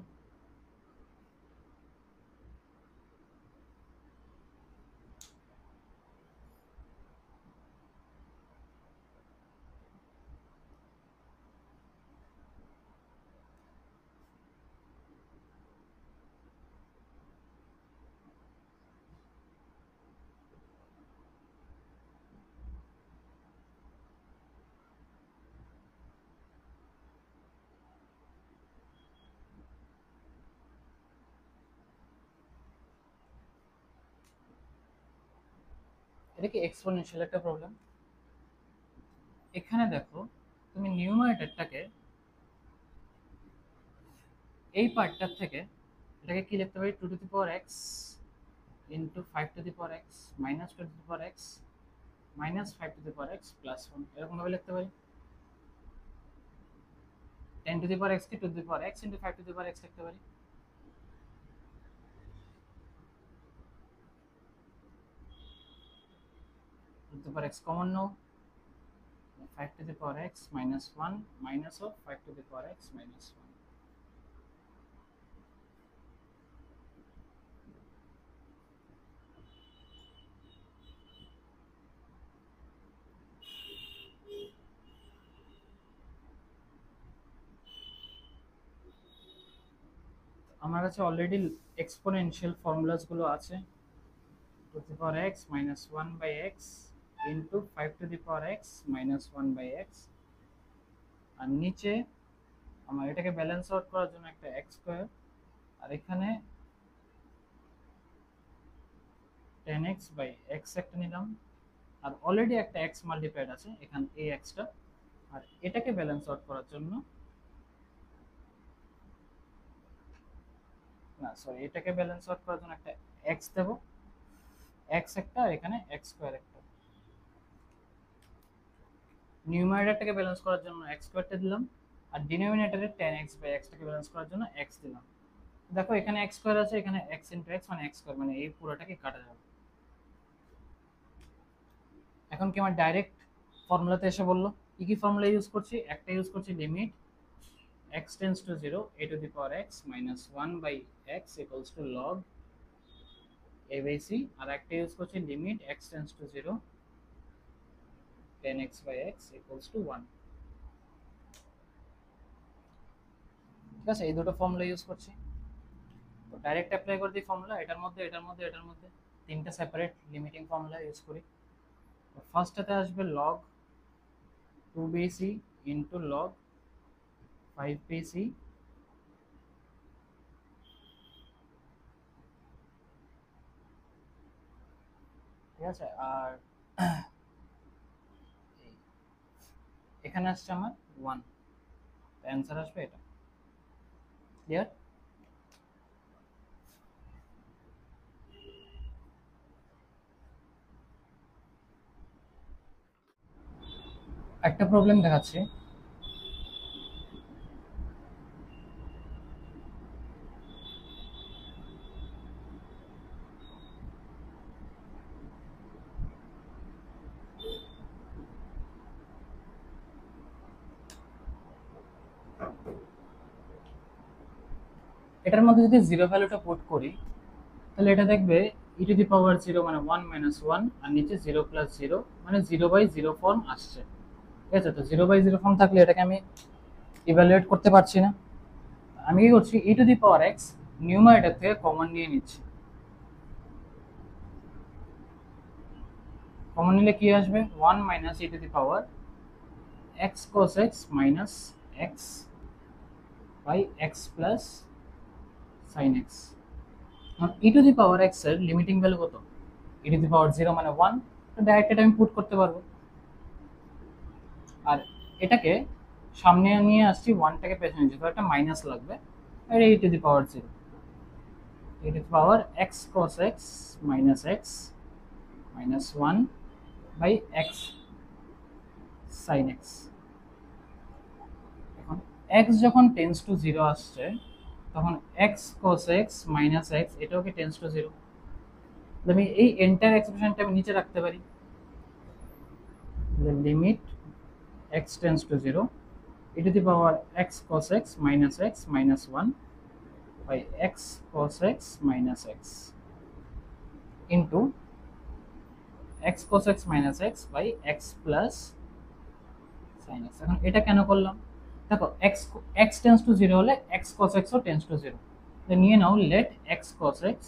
এটা কি এক্সপোনেনশিয়াল একটা প্রবলেম। এখানে দেখো, তুমি নিউমারেটরটাকে এই পার্টটার থেকে এটাকে কি লিখতে পারি, 2 two the power x into 5 two the power x minus 2 two the power x minus 5 two the power x plus 1, এরকম ভাবে লিখতে পারি। 10 two the power x K 2 two the power x into 5 two the power x লিখতে পারি। 2 two the power x common now, 5 to the power x minus 1 minus of 5 to the power x minus 1। আমার কাছে already exponential formulas গুলো আছে, 2 to the power x minus 1 by x into 5 to the power x minus 1 by x, আর নিচে আমার এটাকে balance out করার জন্য একটা x স্কয়ার, আর এখানে 10x by x একটা নিলাম, আর অলরেডি একটা x মাল্টিপ্লাইড আছে এখানে এই xটা, আর এটাকে ব্যালেন্স আউট করার জন্য, না সরি, এটাকে ব্যালেন্স আউট করার জন্য একটা এক্স দেব, এক্স একটা, আর এখানে এক্স স্কোয়ার একটা। নিউমারেটরটাকে ব্যালেন্স করার জন্য এক্স স্কোয়ারটা দিলাম, আর ডিনোমিনেটরে টেন এক্স বাই এক্সটাকে ব্যালেন্স করার জন্য এক্স দিলাম। দেখো এখানে এক্স স্কোয়ার আছে, এখানে এক্স ইন্টু এক্স মানে এক্স স্কোয়ার, মানে এই পুরোটাকে কাটা যাবে। এখন কি আমার ডাইরেক্ট ফর্মুলাতে এসে বললো, কি ফর্মুলা ইউজ করছি? একটা ইউজ করছি limit x tends to 0 a to the power x minus 1 by x equals to log a by c, আর একটা ইউজ করছি limit x tends to 0 10x by x equals to 1। ঠিক আছে, এই দুটো formula use করছি। তো direct apply করে দিই ফর্মুলা, এটার মধ্যে তিনটা সেপারেট লিমিটিং ফর্মুলা ইউজ করি। তো ফার্স্টটাতে আসবে log 2bc into log 5bc ঠিক আছে, আর এখানে আসছে আমার 1, অ্যান্সার আসবে এটা। ক্লিয়ার? একটা প্রবলেম দেখাচ্ছি। এটার মধ্যে যদি জিরো ভ্যালুটা পুট করি, তাহলে এটা দেখবে ই টু দি পাওয়ার 0 মানে 1 মাইনাস 1, আর নিচে 0 প্লাস 0 মানে 0/0 ফর্ম আসছে। ঠিক আছে, তো 0/0 ফর্ম থাকলে এটাকে আমি ইভ্যালুয়েট করতে পারছি না। আমি কি করছি, e to the power x numerator থেকে কমন নিয়ে নিচ্ছি। কমন নিলে কি আসবে? 1 minus e to the power x cos x minus x by x plus sine x. E to the power x এর লিমিটিং ভ্যালু কত? ই টু দি পাওয়ার 0 মানে 1, তো ডাইরেক্ট এটা আমি পুট করতে পারবো। আর এটাকে সামনে নিয়ে আসছি, 1টাকে পেছনে নিচ্ছি, তো একটা মাইনাস লাগবে, আর e to the power 0, e to the power x cos x minus x minus 1 by x sine x. এখন এক্স যখন টেন্স টু 0 আসছে, তখন x cos x minus x এটাও কি টেন্স টু 0, আমি এই এন্টায়ার এক্সপ্রেশনটা আমি নিচে রাখতে পারি। Limit x tends to 0 e to the power x cos x minus 1 by x cos x minus x into x cos x minus x by x plus sin x। এখন এটা কেন করলাম? দেখো x tends to 0 হলে x cos x O tends to 0, তো নিয়ে নাও let x cos x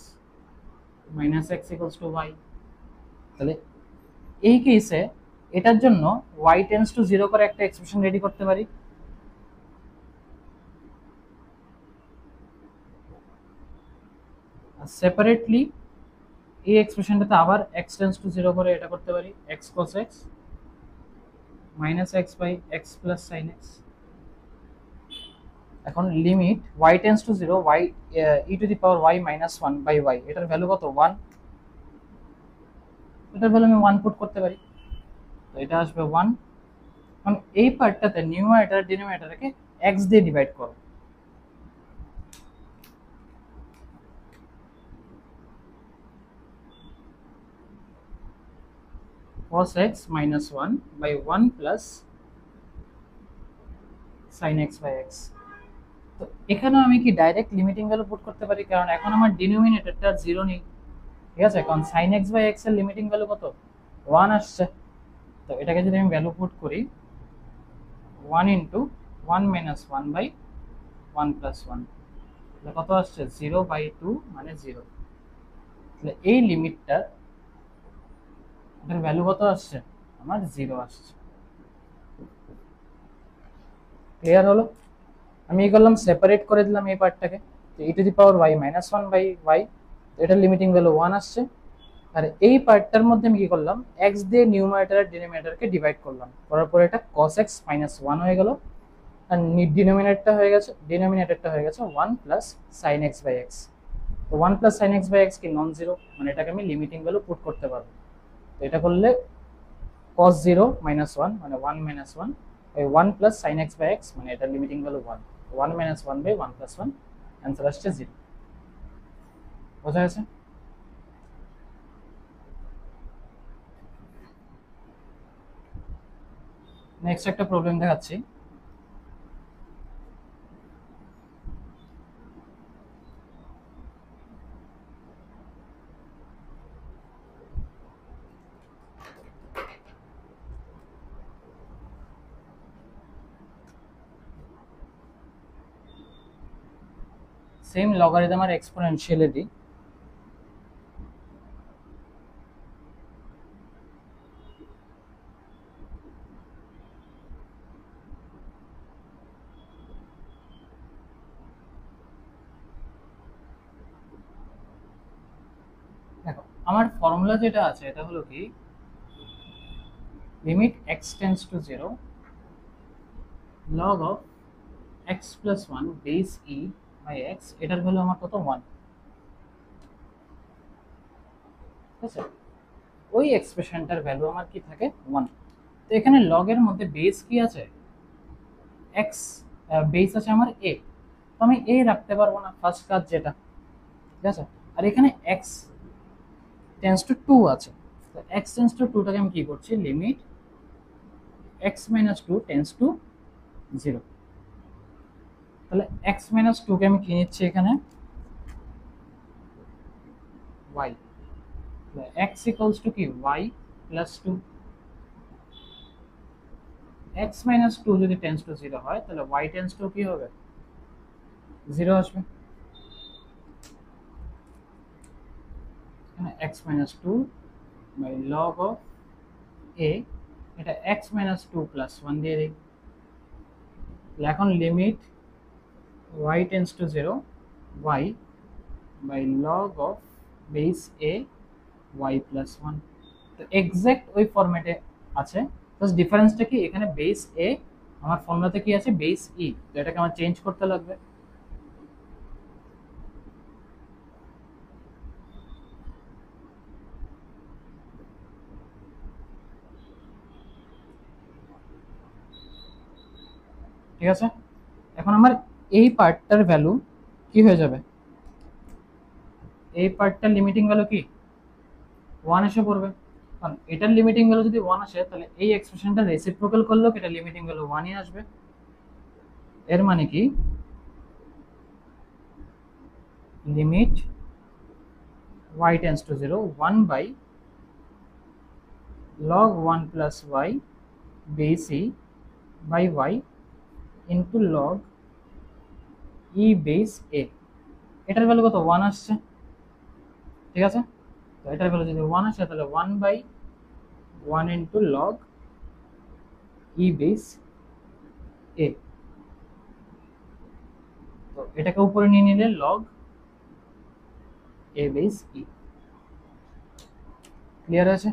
minus x equals to y। তাহলে এই কেসে এটার জন্য y tends to 0 করে একটা এক্সপ্রেশন রেডি করতে পারি। সেপারেটলি এই এক্সপ্রেশনটাতে আবার x tends to 0 করে এটা করতে পারি, x cos x minus x by x plus sin x। এখন limit y tends to 0 y e to the power y minus 1 by y, এটার ভ্যালু কত? 1, এটার ভ্যালু আমি 1 পুট করতে পারি, তো এটা আসবে 1। এখন এই পার্টটাতে নিউমারেটর ডিনোমিনেটরকে x দিয়ে ডিভাইড করো, cos x minus 1 by 1 plus sin x by x। তো এখানে আমি কি ডাইরেক্ট লিমিটিং ভ্যালু পুট করতে পারি, কারণ এখন আমার ডিনোমিনেটরটা 0 নেই। ঠিক আছে, কারণ sin x by x এর লিমিটিং ভ্যালু কত? 1 আসছে। তো এটাকে যদি আমি ভ্যালু পুট করি 1 ইন্টু 1 মাইনাস 1 বাই 1 প্লাস 1, তাহলে কত আসছে? 0/2 মানে 0। তাহলে এই লিমিটটা এটার ভ্যালু কত আসছে? আমার 0 আসছে। ক্লিয়ার হলো? আমি এই করলাম সেপারেট করে দিলাম এই পার্টটাকে, তো e to the power y minus 1 by y, এটার লিমিটিং ভ্যালু 1 আসছে। আর এই পার্টটার মধ্যে আমি কি করলাম, এক্স দিয়ে নিউমারেটর আর ডিনোমিনেটরকে ডিভাইড করলাম, করার পরে এটা cos x মাইনাস 1 হয়ে গেল, আর ডিনোমিনেটরটা হয়ে গেছে 1 plus sine x by x. তো 1 plus sine x by x কি নন জিরো, মানে এটাকে আমি লিমিটিং ভ্যালু পুট করতে পারবো। তো এটা করলে cos 0 মাইনাস 1 মানে 1 minus 1 by 1 plus sine x by x, মানে এটা limiting value 1, 1 minus 1 by 1 plus 1, answer আসছে 0। বোঝা গেছে? নেক্সট একটা প্রবলেম দেখাচ্ছি। সেম লগারিদম আর এক্সপোনেনশিয়ালে দিই। দেখো আমার ফর্মুলা যেটা আছে এটা হলো কি, limit x tends to 0 log of x plus 1 base e by x, এটার ভ্যালু আমার কত 1, ঠিক আছে? ওই এক্সপ্রেশনটার ভ্যালু আমার কি থাকে 1। তো এখানে লগের মধ্যে বেস কি আছে, এক্স, বেস আছে আমার এ, তো আমি এ রাখতে পারবো না, ফার্স্ট কাজ যেটা, ঠিক আছে? আর এখানে এক্স টেন্স টু 2 আছে, তো এক্স টেন্স টু 2টাকে আমি কি করছি, limit x minus 2 tense to 0। তাহলে এক্স মাইনাস 2কে আমি কি নিচ্ছি এখানে, ওয়াই, এক্স ইকুয়ালস টু কি ওয়াই প্লাস 2। এক্স মাইনাস 2 যদি টেন্স টু 0 হয় তাহলে ওয়াই টেন্স টু কি হবে, 0 আসবে। X minus 2 by log of a, এটা এক্স মাইনাস 2 প্লাস 1 দিয়ে দিই। এখন limit y tends to 0 y by log of base a y plus 1। তো এক্স্যাক্ট ওই ফরম্যাটে আছে, জাস্ট ডিফারেন্সটা কি, এখানে বেস এ আমার ফর্মুলাতে কি আছে, বেস ই, তো এটাকে আমার চেঞ্জ করতে লাগবে। ঠিক আছে? এখন আমার এই পার্টটার ভ্যালু কি হয়ে যাবে, এই পার্টটার লিমিটিং ভ্যালু কি 1 এসে পড়বে, কারণ এটার লিমিটিং ভ্যালু যদি 1 আসে তাহলে এই এক্সপ্রেশনটা রেসিপ্রোকাল করলেও এটা লিমিটিং ভ্যালু 1ই আসবে। এর মানে কি, limit y tends to 0 1 by log 1 plus y base e by y into log e base a, এটার ভ্যালু কত 1 আসছে, ঠিক আছে? তো এটার ভ্যালু যদি 1 আসে তাহলে 1 by 1 into log e base a, তো এটাকে উপরে নিয়ে নিলে log a base e। Clear আছে?